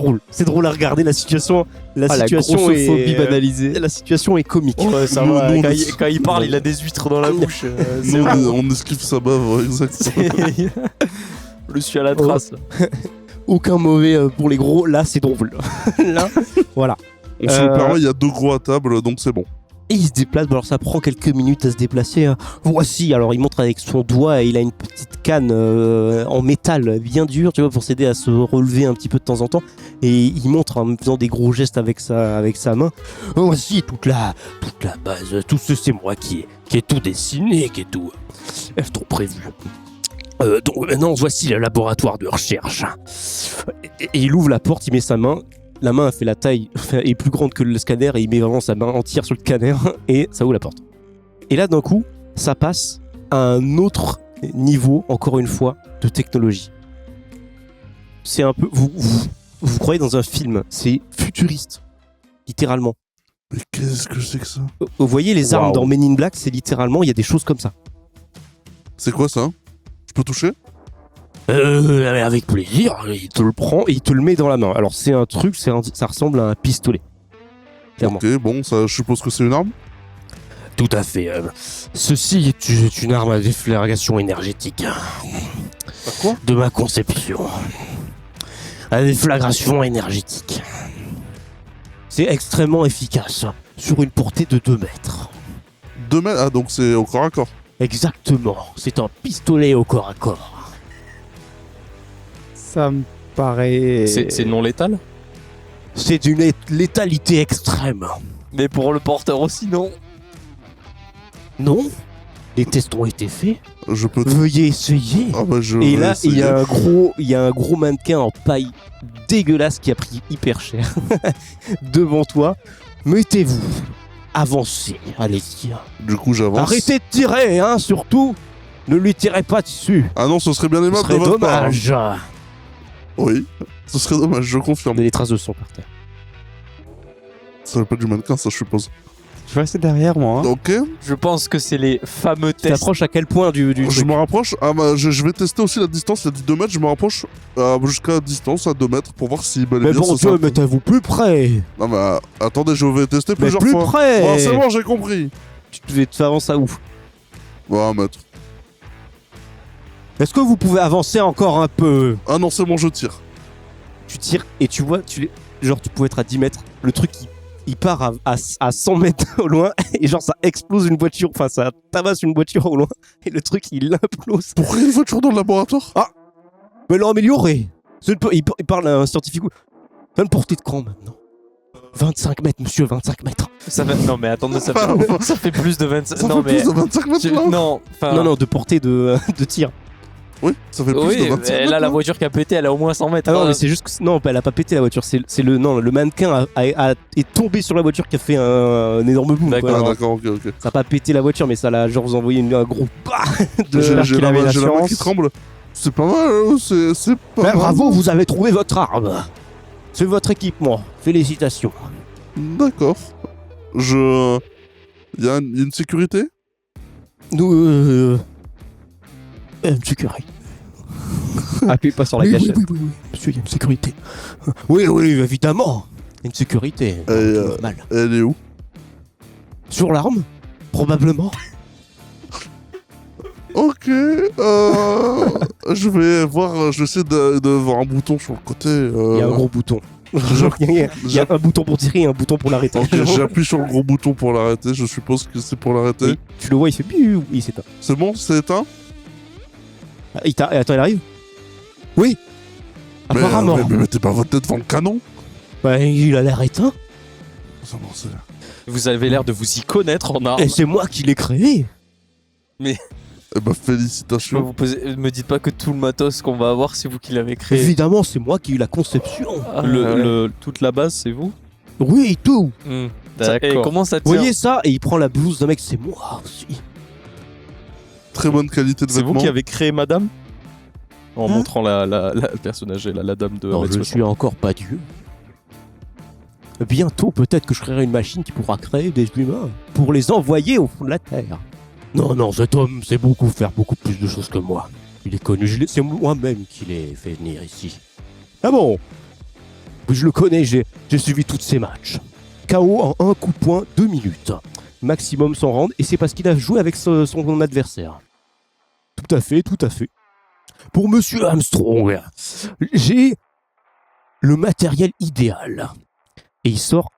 drôle à regarder la situation. La Ah, la situation grossophobie est banalisée. La situation est comique. Ouais, ça Nous, va. nous, Quand il parle, il a des huîtres dans la bouche. Nous, on esquive sa bave, ouais, exactement. Je le suis à la trace. Là. Aucun mauvais pour les gros. Là, c'est drôle. Là, voilà. On se le permet, il y a 2 gros à table, donc c'est bon. Et il se déplace, bon, alors ça prend quelques minutes à se déplacer. Hein. Voici, alors il montre avec son doigt, et il a une petite canne en métal bien dure, tu vois, pour s'aider à se relever un petit peu de temps en temps. Et il montre en faisant des gros gestes avec sa main. Voici toute la base, tout ce c'est moi qui est tout dessiné, qui est tout prévu. Donc maintenant, voici le laboratoire de recherche. Et il ouvre la porte, il met sa main. La main a fait la taille, est plus grande que le scanner et il met vraiment sa main entière sur le scanner et ça ouvre la porte. Et là d'un coup, ça passe à un autre niveau, encore une fois, de technologie. C'est un peu... Vous croyez dans un film, c'est futuriste, littéralement. Mais qu'est-ce que c'est que ça? Vous voyez les armes Waouh. dans Men in Black, c'est littéralement, il y a des choses comme ça. C'est quoi ça? Je peux toucher? Avec plaisir, il te le prend et il te le met dans la main. Alors c'est un truc, ça ressemble à un pistolet. Clairement. Ok, bon, ça, je suppose que c'est une arme? Tout à fait. Ceci est une arme à déflagration énergétique. Quoi? De ma conception. À déflagration énergétique. C'est extrêmement efficace. Sur une portée de 2 mètres. 2 mètres? Ah, donc c'est au corps à corps. Exactement. C'est un pistolet au corps à corps. Ça me paraît. C'est non létal? C'est d'une létalité extrême. Mais pour le porteur aussi, non. Non? Les tests ont été faits. Je peux... Veuillez essayer. Ah bah je Et vais là, il y a essayer. un gros mannequin en paille dégueulasse qui a pris hyper cher devant toi. Mettez-vous. Avancez. Allez-y. Du coup, j'avance. Arrêtez de tirer, hein, surtout. Ne lui tirez pas dessus. Ah non, ce serait bien Ce aimable de serait votre part. dommage. Oui, ce serait dommage, je confirme. Il y a des traces de sang par terre. Ça veut pas du mannequin, ça, je suppose. Je vais rester derrière moi. Hein. Ok, Je pense que c'est les fameux Tu tests. t'approches à quel point du je truc me rapproche. Ah bah, je vais tester aussi la distance. Il a dit 2 mètres, je me rapproche jusqu'à distance, à 2 mètres, pour voir si bel et Mais bien bon ça Dieu, s'en- mettez-vous plus près. Non, mais attendez, je vais tester Mais plusieurs plus fois. près. Bon, c'est bon, j'ai compris. Tu avances à où? Bon, 1 mètre. Est-ce que vous pouvez avancer encore un peu? Ah non, c'est bon, je tire. Tu tires et tu vois, genre tu pouvais être à 10 mètres. Le truc, il part à 100 mètres au loin et genre ça explose une voiture, enfin ça tabasse une voiture au loin et le truc il implose. Pourquoi il y a une voiture dans le laboratoire? Mais l'ont amélioré. Il parle à un scientifique. Une portée de camp maintenant. 25 mètres, monsieur, 25 mètres. Ça fait... Non, mais attendez, ça fait plus de 25. Ça non, fait mais. plus de 25 mètres là? Non, enfin. Non, de portée de tir. Oui, ça fait plus Oui, de 25 mais mètres. là, la là. voiture qui a pété, elle a au moins 100 mètres. Ah non, mais c'est juste que. Non, elle a pas pété la voiture. C'est le mannequin est tombé sur la voiture qui a fait un énorme boom. D'accord. Ah quoi. d'accord, ok. Ça a pas pété la voiture, mais ça l'a genre vous envoyé un gros bah de. J'ai qu'il avait la main qui l'assurance. tremble. C'est pas mal, c'est pas Ben, mal. bravo, vous avez trouvé votre arme. C'est votre équipement. Félicitations. D'accord. Il y a une sécurité? Nous, sécurité. Appuie pas sur la Oui, gâchette. oui. Monsieur, il y a une sécurité. Oui, évidemment. Il y a une sécurité. Normal. Elle est où? Sur l'arme, probablement. Ok, je vais voir, je vais essayer de voir un bouton sur le côté. Il y a un gros bouton. Il y a un bouton pour tirer et un bouton pour l'arrêter. Ok, j'appuie sur le gros bouton pour l'arrêter, je suppose que c'est pour l'arrêter. Et tu le vois, il fait piou, il s'éteint. C'est bon, c'est éteint? Ah, attends, il arrive? Oui. Apparemment. Mais mettez pas votre tête devant le canon. Bah, il a l'air éteint. Ça, bon, c'est- Vous avez l'air de vous y connaître en armes. Et c'est moi qui l'ai créé. Eh ben, félicitations. Me dites pas que tout le matos qu'on va avoir, c'est vous qui l'avez créé. Évidemment, c'est moi qui ai eu la conception. Ah, Toute la base, c'est vous? Oui, tout. Et comment ça Vous tient voyez ça? Et il prend la blouse d'un mec, c'est moi aussi. Très bonne qualité de C'est vêtements. vous qui avez créé Madame en montrant le personnage, la dame de Non, je 1m60. suis encore pas Dieu. Bientôt, peut-être que je créerai une machine qui pourra créer des humains pour les envoyer au fond de la Terre. Non, cet homme sait faire beaucoup plus de choses que moi. Il est connu, c'est moi-même qui l'ai fait venir ici. Ah bon? Je le connais, j'ai suivi tous ses matchs. KO en un coup de poing, 2 minutes. Maximum sans round, et c'est parce qu'il a joué avec son adversaire. Tout à fait. Pour Monsieur Armstrong, j'ai le matériel idéal. Et il sort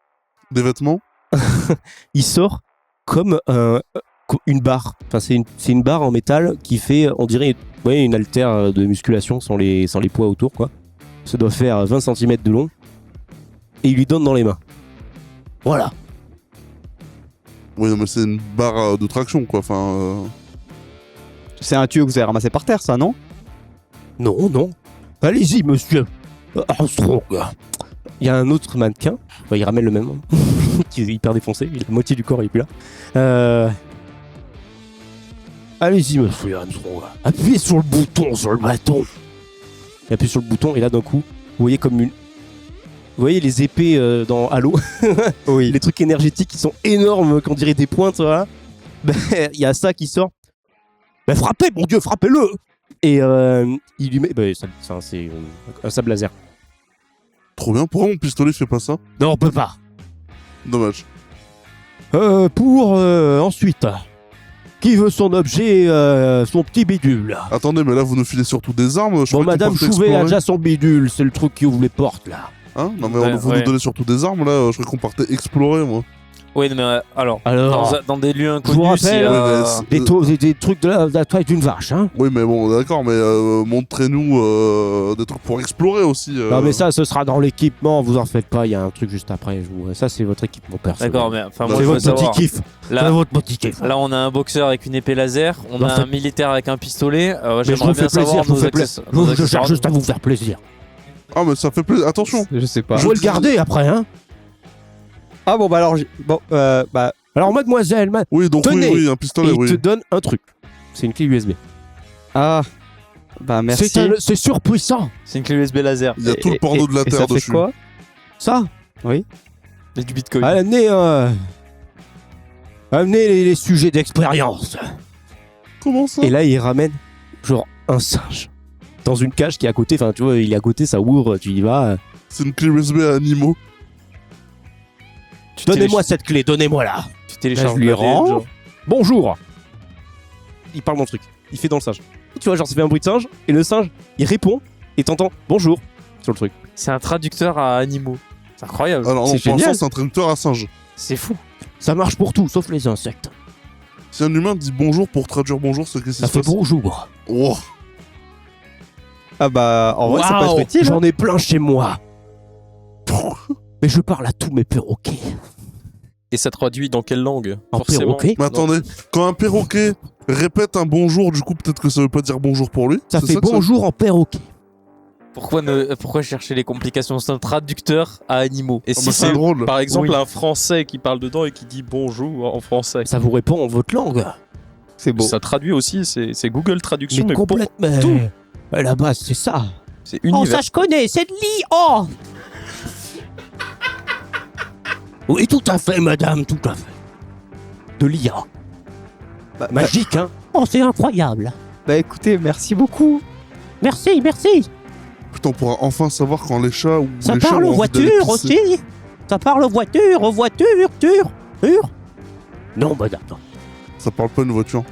comme une barre. Enfin, c'est une barre en métal qui fait, on dirait, une haltère de musculation sans les poids autour, quoi. Ça doit faire 20 cm de long. Et il lui donne dans les mains. Voilà. Oui, non, mais c'est une barre de traction, quoi. Enfin. C'est un tuyau que vous avez ramassé par terre, ça, non? Non. Allez-y, monsieur Armstrong. Il y a un autre mannequin. Enfin, il ramène le même. Qui est hyper défoncé. La moitié du corps, il est plus là. Allez-y, monsieur Armstrong. Appuyez sur le bouton, sur le bâton. Il appuie sur le bouton et là, d'un coup, vous voyez comme une... Vous voyez les épées dans Halo? Oui. Les trucs énergétiques qui sont énormes, qu'on dirait des pointes, voilà. Ben, il y a ça qui sort. Ben, frappez, mon Dieu, frappez-le! Et il lui met... Ben, c'est un sable laser. Trop bien. Pourquoi mon pistolet fait pas ça? Non, on peut pas. Dommage. Ensuite... Qui veut son objet, son petit bidule? Attendez, mais là, vous nous filez surtout des armes. Je Bon, croyais qu'on Madame partait Chouvet a explorer. déjà son bidule, c'est le truc qui ouvre les portes, là. Hein? Non, mais Ouais, vous ouais. nous donnez surtout des armes, là. Je croyais qu'on partait explorer, moi. Oui, mais alors, Alors, dans des lieux je vous inconnus, si, rappelle, Ouais, mais des trucs de la taille d'une vache, hein. Oui, mais bon, d'accord, mais montrez-nous des trucs pour explorer aussi. Non, mais ça, ce sera dans l'équipement, vous en faites pas, il y a un truc juste après. Ça, c'est votre équipement personnel. D'accord, mais enfin, C'est moi, je veux C'est votre savoir. petit kiff. C'est Là, votre petit kiff. là, on a un boxeur avec une épée laser, on Bah, a faites- un militaire avec un pistolet. Mais je J'aimerais vous fais bien savoir plaisir, je vous nos fais accessoires. plaisir. Je cherche juste à vous faire plaisir. Ah, mais ça fait plaisir. Attention. Je sais pas. Je vais le garder après, hein. Ah bon, bah alors, Alors, mademoiselle, Oui, donc Tenez. oui, un et pistolet, il oui. te donne un truc. C'est une clé USB. ah, bah merci. C'est surpuissant. C'est une clé USB laser. Il y a tout le porno de la et Terre ça fait dessus. quoi? Ça, Et du bitcoin. amenez les sujets d'expérience. Comment ça? Et là, il ramène genre un singe dans une cage qui est à côté. Enfin, tu vois, il est à côté, ça ouvre, tu y vas. C'est une clé USB à animaux. Donnez-moi cette clé, donnez-moi-la. Tu télécharges Là, je lui le rends. genre. Bonjour. Il parle dans le truc. Il fait dans le singe. Tu vois, genre, ça fait un bruit de singe, et le singe, il répond, et t'entends bonjour sur le truc. C'est un traducteur à animaux. C'est incroyable. Alors, C'est pour l'instant, génial. c'est un traducteur à singe. C'est fou. Ça marche pour tout, sauf les insectes. Si un humain dit bonjour pour traduire bonjour, c'est qu'est-ce qui Ça se fait passe? bonjour. Oh. Ah bah, en vrai, ça peut Waouh, être utile. j'en ai plein chez moi. Mais je parle à tous mes perroquets. Et ça traduit dans quelle langue? En Forcément. perroquet. Mais attendez, quand un perroquet répète un bonjour, du coup, peut-être que ça veut pas dire bonjour pour lui. Ça C'est fait que bonjour en perroquet. Pourquoi chercher les complications? C'est un traducteur à animaux. Et Ah, si bah, c'est c'est drôle. par exemple Oui. un Français qui parle dedans et qui dit bonjour en français, Ça vous répond en votre langue. C'est beau. ça traduit aussi, c'est Google Traduction, mais pour complètement. tout. À la base, c'est ça. c'est univers. je connais, c'est de l'IA. Oui, tout à fait, madame, tout à fait. De l'IA. Magique, hein. Oh, c'est incroyable. Bah écoutez, merci beaucoup. Merci. Putain, on pourra enfin savoir quand les chats ou Ça les chats parle ont aux envie d'aller voitures pisser. aussi. Ça parle aux voitures. Non, madame. non. Ça parle pas une voiture.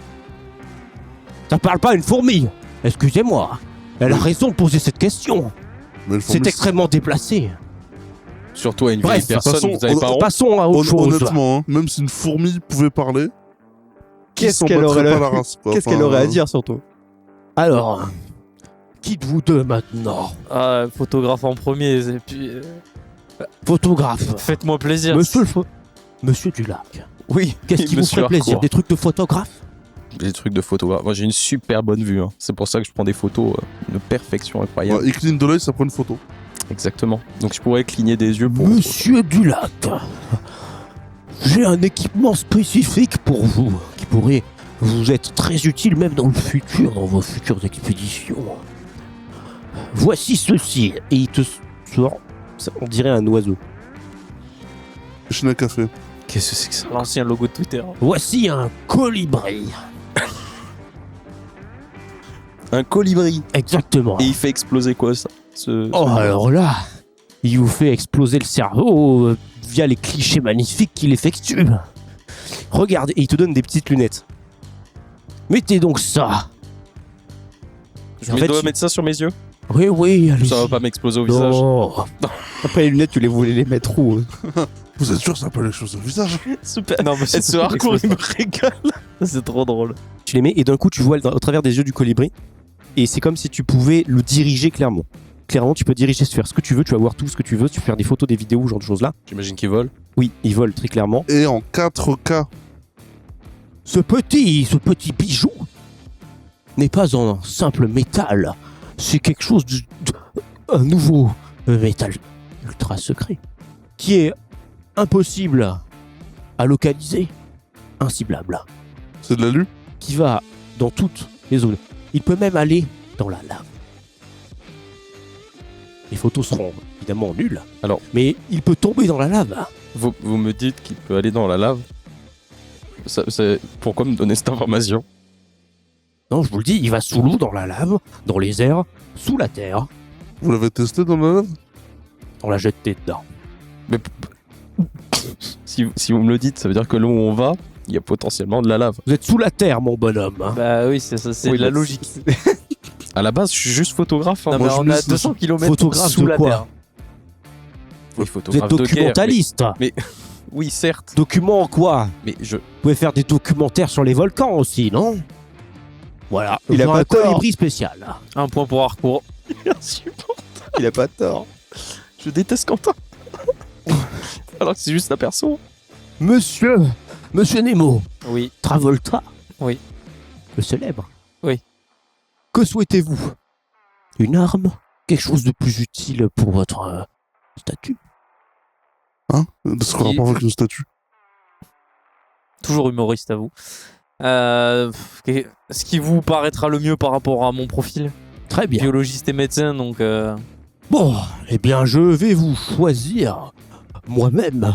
Ça parle pas à une fourmi. Excusez-moi. Elle a raison de poser cette question. Mais le C'est fourmi, extrêmement déplacé. Surtout à une Bref, vieille personne, de toute vous avez façon, pas honte. Passons à autre chose. honnêtement, hein, même si une fourmi pouvait parler, qui Qu'est-ce s'en qu'elle battrait aurait, pas la race, quoi. Qu'est-ce Enfin, qu'elle aurait à dire surtout? Alors, qui de vous deux maintenant? Ah, photographe en premier. Et puis, Photographe. faites-moi plaisir. Monsieur Dulac. Oui, Qu'est-ce qui vous monsieur ferait plaisir? Harcourt. Des trucs de photographe? Des trucs de photographe. Moi j'ai une super bonne vue, hein. C'est pour ça que je prends des photos de perfection incroyable. Il cligne de l'œil, ça prend une photo. Exactement. Donc je pourrais cligner des yeux pour. Monsieur Dulac. J'ai un équipement spécifique pour vous, qui pourrait vous être très utile même dans le futur, dans vos futures expéditions. Voici ceci. Et il te sort, on dirait un oiseau. Machine à café. Qu'est-ce que c'est que ça? L'ancien logo de Twitter. Voici un colibri. Un colibri. Exactement. Et il fait exploser quoi ça? Oh, alors là, il vous fait exploser le cerveau via les clichés magnifiques qu'il effectue. Regardez, et il te donne des petites lunettes. Mettez donc ça. Je En fait, dois il- mettre ça sur mes yeux? Oui, allez-y. Ça va pas m'exploser au visage. Non. Après, les lunettes, tu les voulais les mettre où Vous êtes sûr que ça peut les choses au visage? Super. Non, mais Et ce hardcore, il me régale. c'est trop drôle. Tu les mets et d'un coup tu vois au travers des yeux du colibri et c'est comme si tu pouvais le diriger clairement. Clairement, tu peux diriger, faire ce que tu veux, tu vas voir tout ce que tu veux, tu peux faire des photos, des vidéos, ce genre de choses là. J'imagine qu'il vole. Oui, il vole très clairement. Et en 4K. Ce petit bijou n'est pas en simple métal. C'est quelque chose un nouveau métal ultra secret qui est impossible à localiser, inciblable, C'est de l'alu? qui va dans toutes les zones. Il peut même aller dans la lave. Les photos seront évidemment nulles. Alors. Mais il peut tomber dans la lave. Vous me dites qu'il peut aller dans la lave. Pourquoi me donner cette information? Non, je vous le dis, il va sous l'eau, dans la lave, dans les airs, sous la terre. Vous l'avez testé dans la lave? On l'a jeté dedans. Mais si vous me le dites, ça veut dire que là où on va, il y a potentiellement de la lave. Vous êtes sous la terre, mon bonhomme. hein. Bah oui, c'est ça, c'est Oui, de la bah, logique. À la base, je suis juste photographe. hein. Non, moi, mais je on me a laisse 200 km Photographe sous de la quoi terre. Oui, Vous êtes photographe de guerre. documentaliste. Oui, certes. Document quoi? Mais je. Vous pouvez faire des documentaires sur les volcans aussi, non? Voilà. Il a Genre pas un tort. colibri spécial. Un point pour Harcourt. Il a pas tort. Je déteste Quentin. Alors que c'est juste la perso. Monsieur Nemo, Oui. Travolta. Oui. Le célèbre. Oui. Que souhaitez-vous? Une arme? Quelque chose de plus utile pour votre statut? Hein? C'est quoi le rapport avec une statue? Toujours humoriste à vous. Ce qui vous paraîtra le mieux par rapport à mon profil? Très bien. Biologiste et médecin, donc... Bon, eh bien, je vais vous choisir moi-même.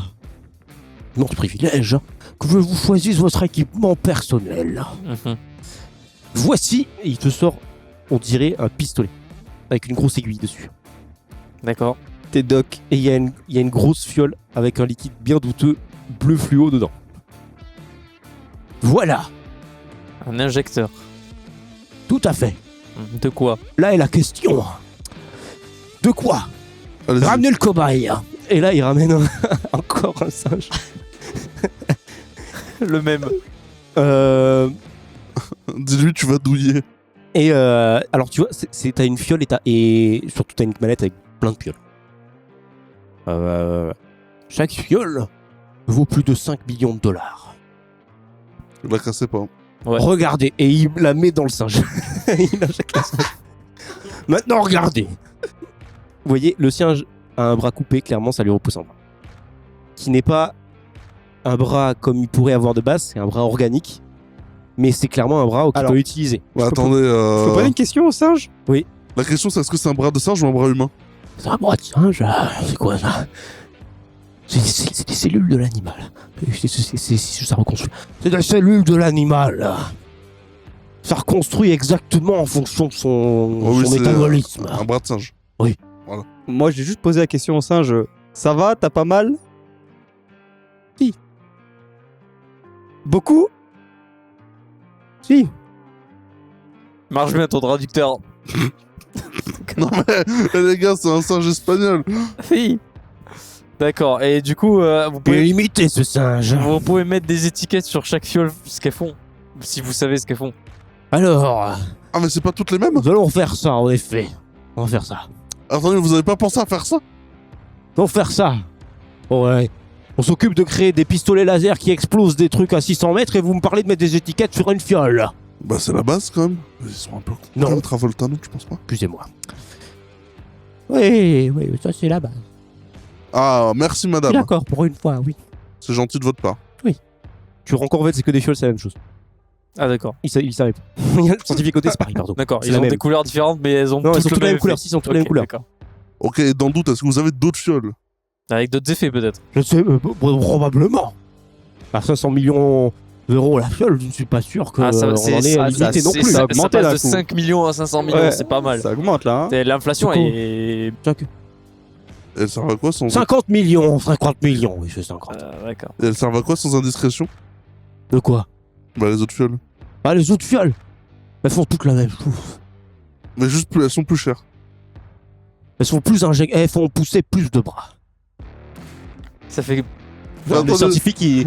Mon privilège, que je vous choisisse votre équipement personnel. mhm. Voici, et il te sort, on dirait, un pistolet avec une grosse aiguille dessus. D'accord. T'es doc. Et il y a une grosse fiole avec un liquide bien douteux, bleu fluo dedans. Voilà, Un injecteur. tout à fait. De quoi? Là est la question. De quoi? Allez-y. Ramenez le cobaye. Et là, il ramène encore un singe. Le même. Dis-lui, tu vas douiller. Et alors tu vois, t'as une fiole et surtout t'as une mallette avec plein de pioles. Chaque fiole vaut plus de 5 millions de dollars. La cassez pas. Ouais. Regardez, et il la met dans le singe. Il injecte le singe. Maintenant regardez. Vous voyez, le singe a un bras coupé, clairement ça lui repousse un bras. Qui n'est pas un bras comme il pourrait avoir de base, c'est un bras organique. Mais c'est clairement un bras qu'il Alors, peut utiliser. Ouais, attendez. Je peux poser une question au singe? La question, c'est est-ce que c'est un bras de singe ou un bras humain? C'est un bras de singe, c'est quoi ça? C'est des cellules de l'animal. Ça reconstruit. C'est des cellules de l'animal. Ça reconstruit exactement en fonction de son, Oh oui, son c'est métabolisme. un bras de singe. Moi, j'ai juste posé la question au singe. Ça va? T'as pas mal? Si. Beaucoup? Si. Marche bien ton traducteur. Non mais les gars, c'est un singe espagnol. Si. D'accord. Et du coup, vous Il est pouvez, limité ce singe. vous pouvez mettre des étiquettes sur chaque fiole, ce qu'elles font. Si vous savez ce qu'elles font. Alors, Ah mais c'est pas toutes les mêmes? nous allons faire ça en effet. On va faire ça. Attendez, vous avez pas pensé à faire ça? On va faire ça. Ouais. On s'occupe de créer des pistolets laser qui explosent des trucs à 600 mètres et vous me parlez de mettre des étiquettes sur une fiole. Bah c'est la base quand même. Ils sont un peu Non. comme Travolta, non, tu penses pas? Excusez-moi. Oui, ça c'est la base. Ah, merci madame. D'accord, pour une fois, oui. C'est gentil de votre part. Tu rencontres, en fait, c'est que des fioles, c'est la même chose. Ah, d'accord. Il savait pas. Le scientifique côté, c'est pareil, pardon. D'accord, C'est ils la ont même. des couleurs différentes, mais elles ont Non, elles sont toutes toutes la le même même couleur. effet. Si, ils sont toutes la même Ok, couleur. d'accord. Ok, et dans le doute, est-ce que vous avez d'autres fioles? Avec d'autres effets, peut-être. Je sais, probablement. À 500 millions d'euros la fiole, je ne suis pas sûr qu'on Ah, ça, en est limité non plus. ça a augmenté, ça passe là, de coup. 5 millions à 500 millions, Ouais, c'est pas mal. Ça augmente là. Hein. L'inflation C'est con. est. Et elles servent à quoi sans... 50 millions, oui, c'est 50. D'accord. Et elles servent à quoi sans indiscrétion? De quoi? Bah les autres fioles. Ah, les autres fioles, elles font toutes la même chose. Mais juste plus, elles sont plus chères. Elles elles font pousser plus de bras. Ça fait. Enfin, Le scientifique, tu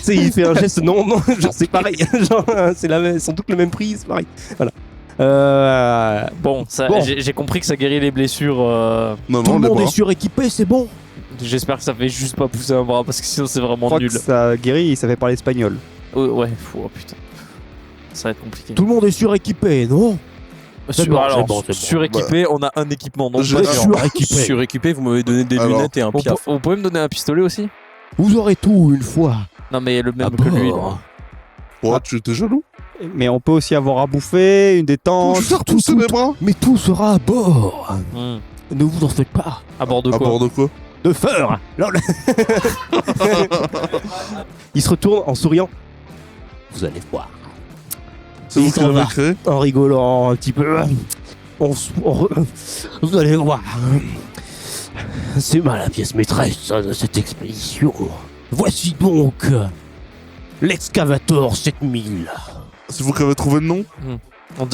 sais, il fait un geste, non, genre c'est pareil, genre c'est elles sont toutes le même prix, c'est pareil. Voilà. Bon, Bon. j'ai compris que ça guérit les blessures. Non, Tout non, le les monde est bras. suréquipé, c'est bon. J'espère que ça fait juste pas pousser un bras parce que sinon c'est Je vraiment crois nul. que ça guérit, ça fait parler espagnol. Ouais, oh putain. Ça va être compliqué. Tout le monde est suréquipé, non? Sur- bon, alors, c'est bon, c'est bon. suréquipé, on a un équipement, donc Je- pas je- sûr. Suréquipé. Suréquipé, vous m'avez donné des Alors, lunettes et un Vous, piaf. vous pouvez me donner un pistolet aussi? Vous aurez tout une fois. Non, mais le même À que lui. bord. Ouais, tu étais jaloux? Mais on peut aussi avoir à bouffer, une détente. Je vais repousser mes bras. Mais tout sera à bord. Hmm. Ne vous en faites pas. À bord de À quoi? bord de quoi? De feur. Lol. Il se retourne en souriant. Vous allez voir. C'est Il vous qui s'en l'avez va. créé? En rigolant un petit peu. Vous allez voir. C'est moi la pièce maîtresse de cette expédition. Voici donc l'excavator 7000. C'est vous qui avez trouvé le nom?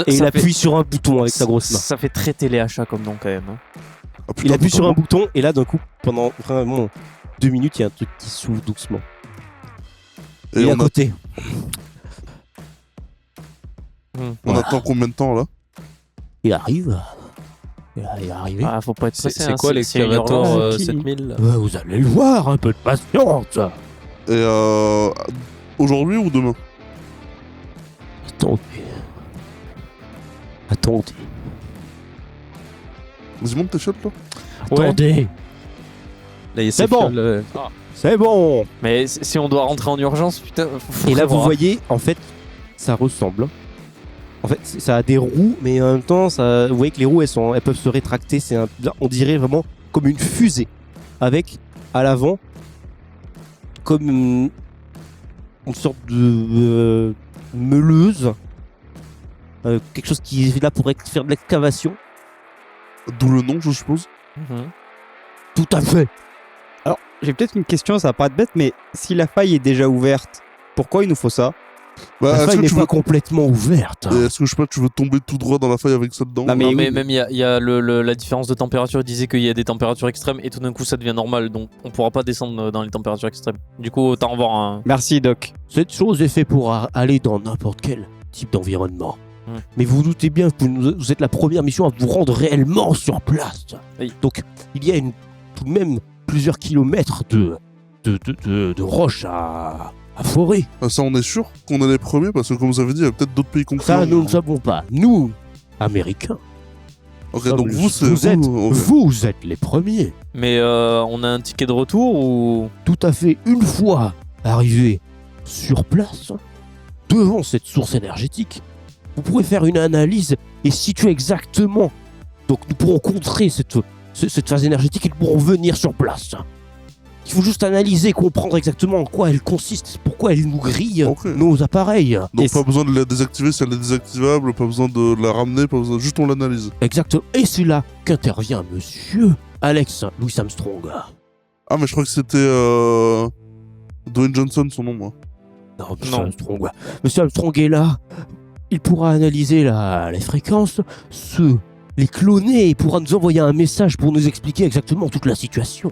Et il ça appuie sur un bouton avec sa grosse main. Ça fait très téléachat comme nom quand même. Hein. Ah, putain, Il appuie sur un putain. bouton et là d'un coup, pendant vraiment 2 minutes, il y a un truc qui s'ouvre doucement. Et Et à on, côté, on attend combien de temps là? il arrive. Il est arrivé. Ah, faut pas être pressé. C'est hein, quoi c'est une l'excavator urgence. 7000 Vous allez le voir, un peu de patience. Et aujourd'hui ou demain? Attendez. Attendez. Vas-y, monte tes shots là. Attendez. Là, il y a C'est ces bon. fioles, C'est bon. Mais si on doit rentrer en urgence, putain. Faut Et là, vous prévoir. voyez, en fait, ça ressemble. En fait, ça a des roues, mais en même temps, vous voyez que les roues, elles peuvent se rétracter. On dirait vraiment comme une fusée, avec à l'avant comme une sorte de meuleuse, quelque chose qui est là pour faire de l'excavation. D'où le nom, je suppose. Mhm. Tout à fait. Alors, j'ai peut-être une question, ça va pas être bête, mais si la faille est déjà ouverte, pourquoi il nous faut ça? Bah, La est-ce faille que n'est tu pas veux... complètement ouverte. Et est-ce que je sais pas, tu veux tomber tout droit dans la faille avec ça dedans? Non, mais Non, oui, mais même il y a la différence de température. Il disait qu'il y a des températures extrêmes et tout d'un coup ça devient normal, donc on pourra pas descendre dans les températures extrêmes. Du coup, autant avoir un. Merci, Doc. Cette chose est faite pour aller dans n'importe quel type d'environnement. Hmm. Mais vous vous doutez bien que vous êtes la première mission à vous rendre réellement sur place. Oui. Donc, il y a tout de même plusieurs kilomètres de roches à forer. Ah, ça, on est sûr qu'on est les premiers parce que, comme vous avez dit, il y a peut-être d'autres pays concurrents. Ça, nous ne savons pas. Nous, Américains, Ok, donc vous, c'est vous êtes les premiers. Mais on a un ticket de retour ou. Tout à fait. Une fois arrivé sur place, devant cette source énergétique, vous pourrez faire une analyse et situer exactement. Donc nous pourrons contrer cette phase énergétique et nous pourrons venir sur place. Il faut juste analyser, comprendre exactement en quoi elle consiste, pourquoi elle nous grille Ok. nos appareils. Donc Et pas besoin de la désactiver si elle est désactivable, pas besoin de la ramener, pas besoin... juste on l'analyse. Exactement. Et c'est là qu'intervient monsieur Alex Louis Armstrong. Ah, mais je crois que c'était Dwayne Johnson, son nom, moi. Non, monsieur Non. Armstrong. Monsieur Armstrong est là. Il pourra analyser les fréquences, les cloner et pourra nous envoyer un message pour nous expliquer exactement toute la situation.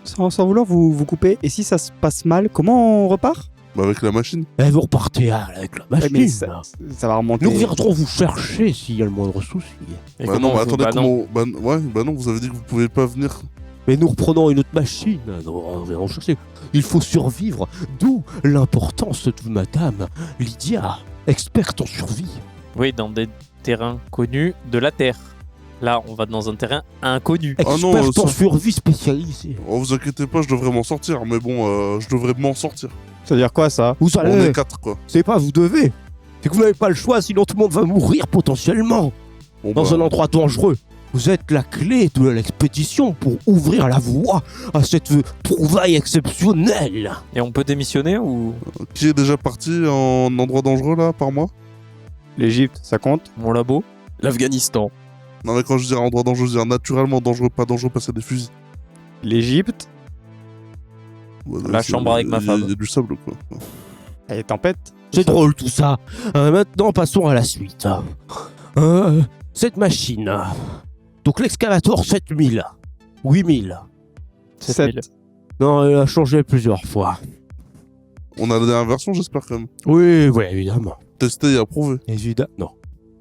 Sans vouloir vous couper, et si ça se passe mal, comment on repart? Bah, avec la machine. Et vous repartez avec la Ouais, machine. mais ça va remonter. Nous reviendrons vous chercher s'il y a le moindre souci. Et Bah comment non, mais on- attendez, bah non. comment... Bah non, vous avez dit que vous pouvez pas venir. Mais nous reprenons une autre machine. Nous reviendrons chercher. Il faut survivre. D'où l'importance de madame Lydia, experte en survie. Oui, dans des terrains connus de la Terre. Là, on va dans un terrain inconnu. Ah non, Expert en ça- survie spécialisé. Oh, vous inquiétez pas, je devrais m'en sortir, mais bon, je devrais m'en sortir. Ça veut dire quoi ça? Vous On allez. est 4 quoi. C'est pas vous devez. C'est que vous n'avez pas le choix, sinon tout le monde va mourir potentiellement. Bon, Dans bah, un endroit dangereux. Vous êtes la clé de l'expédition pour ouvrir la voie à cette trouvaille exceptionnelle. Et on peut démissionner ou qui est déjà parti en endroit dangereux là, par moi? L'Égypte, ça compte? mon labo? L'Afghanistan. Non mais quand je dis endroit dangereux, je veux dire naturellement dangereux, pas dangereux parce qu'il y a des fusils. L'Égypte? Ouais, La c'est- chambre avec ma femme. Il y a du sable quoi. Et tempête? C'est drôle tout ça. Maintenant, passons à la suite. Cette machine. Donc l'excavator 7000. 8000. 7000. Non, elle a changé plusieurs fois. On a la dernière version, j'espère quand même. Oui, oui, évidemment. Testé et approuvé. Évidemment. Non.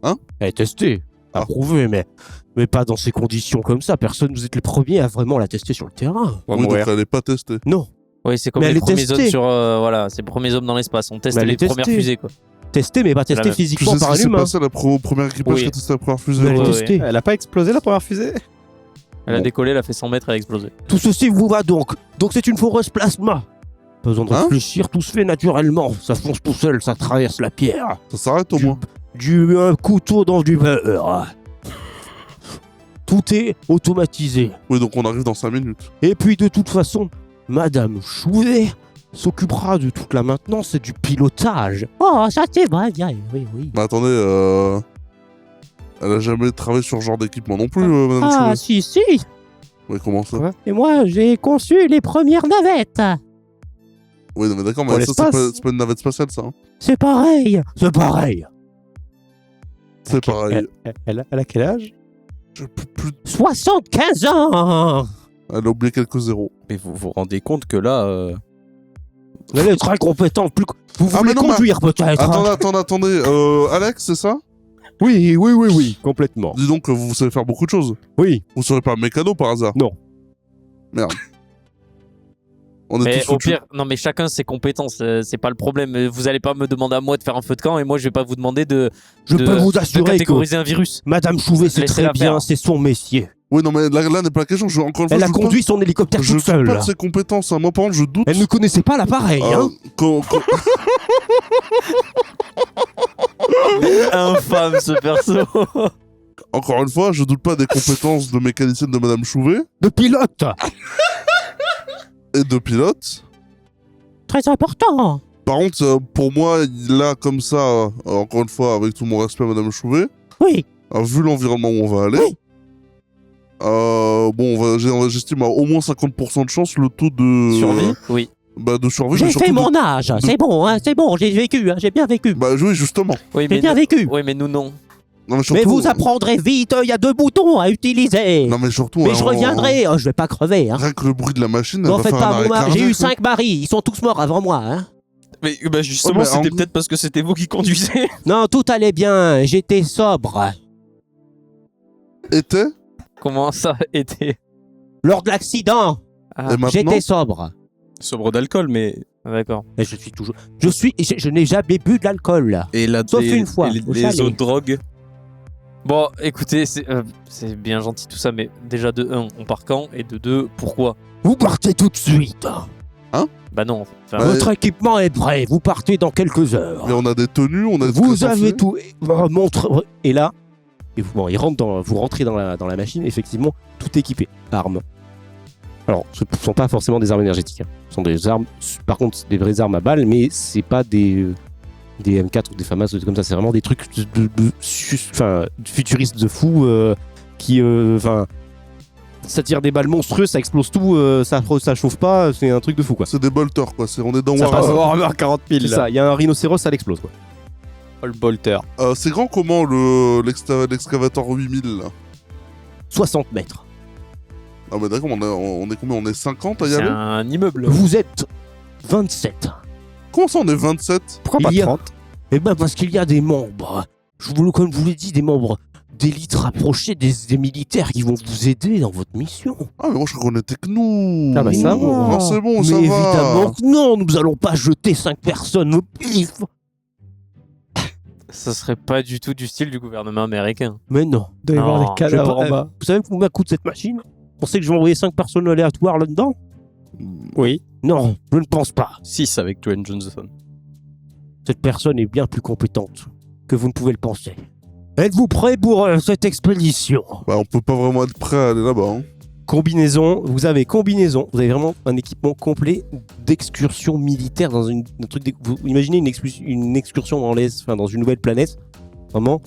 Hein? Elle est testée. Ah. Approuvée, mais pas dans ces conditions comme ça. Personne, vous êtes les premiers à vraiment la tester sur le terrain. On va Oui, donc mourir. elle est pas testée. Non. Oui, c'est comme Mais elle les est premiers testée. hommes sur voilà, c'est les premiers hommes dans l'espace. On teste Mais elle les est premières testée. fusées quoi. Testée, mais pas la testée même. Tu physiquement sais ce par qui un s'est humain. passé au premier équipage Oui. qui a testé la première fusée? Mais elle est Ouais, testée. Elle a pas explosé la première fusée? Elle a Bon. décollé, elle a fait 100 mètres, elle a explosé. Tout ceci vous va donc. Donc c'est une foreuse plasma. Pas besoin de Hein? réfléchir, tout se fait naturellement. Ça fonce tout seul, ça traverse la pierre. Ça s'arrête au moins. Un couteau dans du beurre. Tout est automatisé. Oui, donc on arrive dans 5 minutes. Et puis de toute façon, Madame Chouvet s'occupera de toute la maintenance et du pilotage. Oh, ça c'est vrai, bien, oui, oui. Mais attendez, elle a jamais travaillé sur ce genre d'équipement non plus, Madame Ah, Chouet. si. Oui, comment ça? Et moi, j'ai conçu les premières navettes. Oui, non, mais d'accord, Pour mais ça, c'est l'espace. pas une navette spatiale, ça. Hein. C'est pareil. C'est pareil. C'est pareil. Elle a quel âge? Je peux plus... 75 ans. Elle a oublié quelques zéros. Mais vous vous rendez compte que là, Elle est très compétente. Vous Ah, voulez mais non, conduire peut-être. Attendez. Alex, c'est ça? Oui, complètement. Dis donc que vous savez faire beaucoup de choses. Oui. Vous serez pas un mécano par hasard? Non. Merde. On est Mais tous au foutus. pire, non mais chacun ses compétences, c'est pas le problème. Vous allez pas me demander à moi de faire un feu de camp et moi je vais pas vous demander de Je peux vous de assurer que catégoriser un virus. Madame Chouvet, c'est Laissez-la très bien, faire. c'est son métier. Oui, non, mais là n'est pas la question. Encore une fois, Elle a je doute conduit son hélicoptère pas, je toute doute seule. pas de ses compétences. Hein. Moi, par contre, je doute. Elle ne connaissait pas l'appareil. Hein. Infâme ce perso. Encore une fois, je doute pas des compétences de mécanicienne de Madame Chouvet De pilote. et de pilote. Très important. Par contre, pour moi, là, comme ça, encore une fois, avec tout mon respect à Madame Chouvet, Oui. vu l'environnement où on va aller, Oui. j'estime à au moins 50% de chance le taux de Survie? Oui. Bah, de survie. J'ai mais fait surtout mon âge. C'est bon, hein, c'est bon. J'ai vécu, hein, j'ai bien vécu. Bah oui, justement. Oui, J'ai mais bien nous- vécu. Oui, mais nous non. Non, mais Mais surtout, vous apprendrez vite. Il y a 2 boutons à utiliser. Non, mais surtout. Mais hein, je reviendrai. Je vais pas crever. Hein. Rien que le bruit de la machine, N'en elle va faites faire pas un mon arrêt mari. J'ai cardiaque, eu 5 maris. Ils sont tous morts avant moi. Hein. mais bah, justement, mais c'était en- peut-être parce que c'était vous qui conduisez. Non, tout allait bien. J'étais sobre. Était Comment ça était? Lors de l'accident, Ah, et maintenant. j'étais sobre. Sobre d'alcool, mais. d'accord. Mais je suis toujours. Je n'ai jamais bu de l'alcool. Et la, Sauf et- une fois, et au les chalet. autres drogues. Bon, écoutez, c'est bien gentil tout ça, mais déjà de 1, on part quand? Et de 2, pourquoi? Vous partez tout de suite. Bah non. Enfin, Ouais. Votre équipement est prêt. Vous partez dans quelques heures. Mais on a des tenues, on a des Vous trucs à avez s'enfiler. tout. Montre. Et là, il rentre vous rentrez dans la machine. Effectivement, tout équipé. Armes. Alors, ce ne sont pas forcément des armes énergétiques. Hein. Ce sont des armes. Par contre, c'est des vraies armes à balles, mais c'est pas des M4 ou des FAMAS ou des trucs comme ça. C'est vraiment des trucs futuristes de fou qui. Ça tire des balles monstrueuses, ça explose tout, ça chauffe pas, c'est un truc de fou quoi. C'est des bolters, quoi. On est dans Ça passe. Warhammer. Warhammer 40 000 C'est là. ça, il y a un rhinocéros, ça l'explose quoi. Oh, le bolter. C'est grand comment l'excavator 8000 là? 60 mètres. Ah, mais d'accord, on est combien? On est 50 à y c'est aller? un immeuble. Vous êtes 27. Comment ça, on est 27? Pourquoi Il pas y a- 30? Eh ben parce qu'il y a des membres, comme je vous l'ai dit, des membres d'élite rapprochés des militaires qui vont vous aider dans votre mission. Ah, mais moi je crois qu'on était que nous. Ah, bah, ça va. Non, c'est bon, Mais ça va. évidemment que non, nous allons pas jeter 5 personnes au pif. Ça serait pas du tout du style du gouvernement américain. Mais non. Il doit y avoir Non. des cadavres en bas. Vous savez combien coûte cette machine? Vous pensez que je vais envoyer 5 personnes aléatoires là-dedans? Oui. Non, je ne pense pas. 6 avec Dwayne Johnson. Cette personne est bien plus compétente que vous ne pouvez le penser. Êtes-vous prêts pour cette expédition? Bah, on peut pas vraiment être prêt à aller là-bas. Hein. Combinaison, vous avez vraiment un équipement complet d'excursion militaire dans un truc. Vous imaginez une excursion dans une nouvelle planète. Vraiment,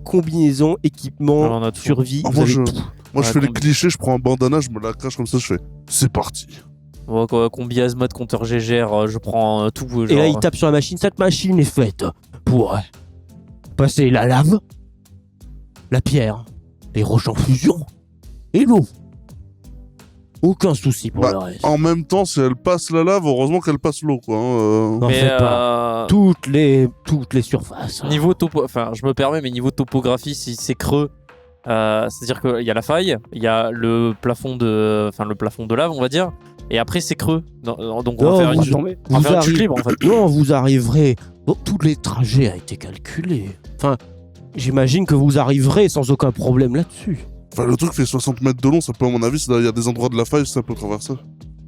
combinaison, équipement, On a tout. survie. Ah, vous moi, avez je, tout. moi, je Ouais, fais les combi. clichés, je prends un bandana, je me la cache comme ça, je fais. C'est parti. Ouais, quoi, combi Hazmat, compteur GGR, je prends tout. Et là, genre, il tape sur la machine. Cette machine est faite pour passer la lave, la pierre, les roches en fusion et l'eau. Aucun souci pour Bah, le reste. En même temps, si elle passe la lave, heureusement qu'elle passe l'eau, quoi. Hein, N'en Mais faites pas. Toutes les surfaces. niveau topo, enfin, je me permets, mais niveau topographie, si c'est creux, c'est-à-dire qu'il y a la faille, il y a le plafond de lave, on va dire, et après c'est creux. Donc on va faire une chute libre en fait. Non, vous arriverez. Bon, tous les trajets ont été calculés. Enfin, j'imagine que vous arriverez sans aucun problème là-dessus. Enfin, le truc fait 60 mètres de long, ça peut, à mon avis, il y a des endroits de la faille, ça peut traverser.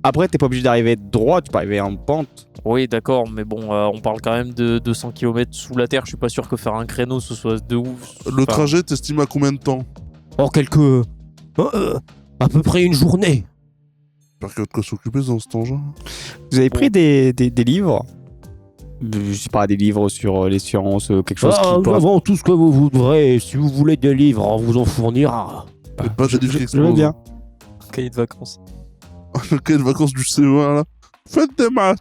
Après, t'es pas obligé d'arriver droit, tu peux arriver en pente. Oui, d'accord, mais bon, on parle quand même de 200 km sous la terre. Je suis pas sûr que faire un créneau ce soit de ouf. Le trajet, t'estimes à combien de temps? En à peu près une journée. J'espère qu'il y a de quoi s'occuper dans cet engin. Vous avez pris des livres je sais pas, des livres sur les sciences, quelque chose qui Nous pourra- avons tout ce que vous voudrez. Si vous voulez des livres, on vous en fournira. Et pas des livres qui je veux explosent. bien. Cahier de vacances. Le cahier de vacances du CE1, là. Faites des maths.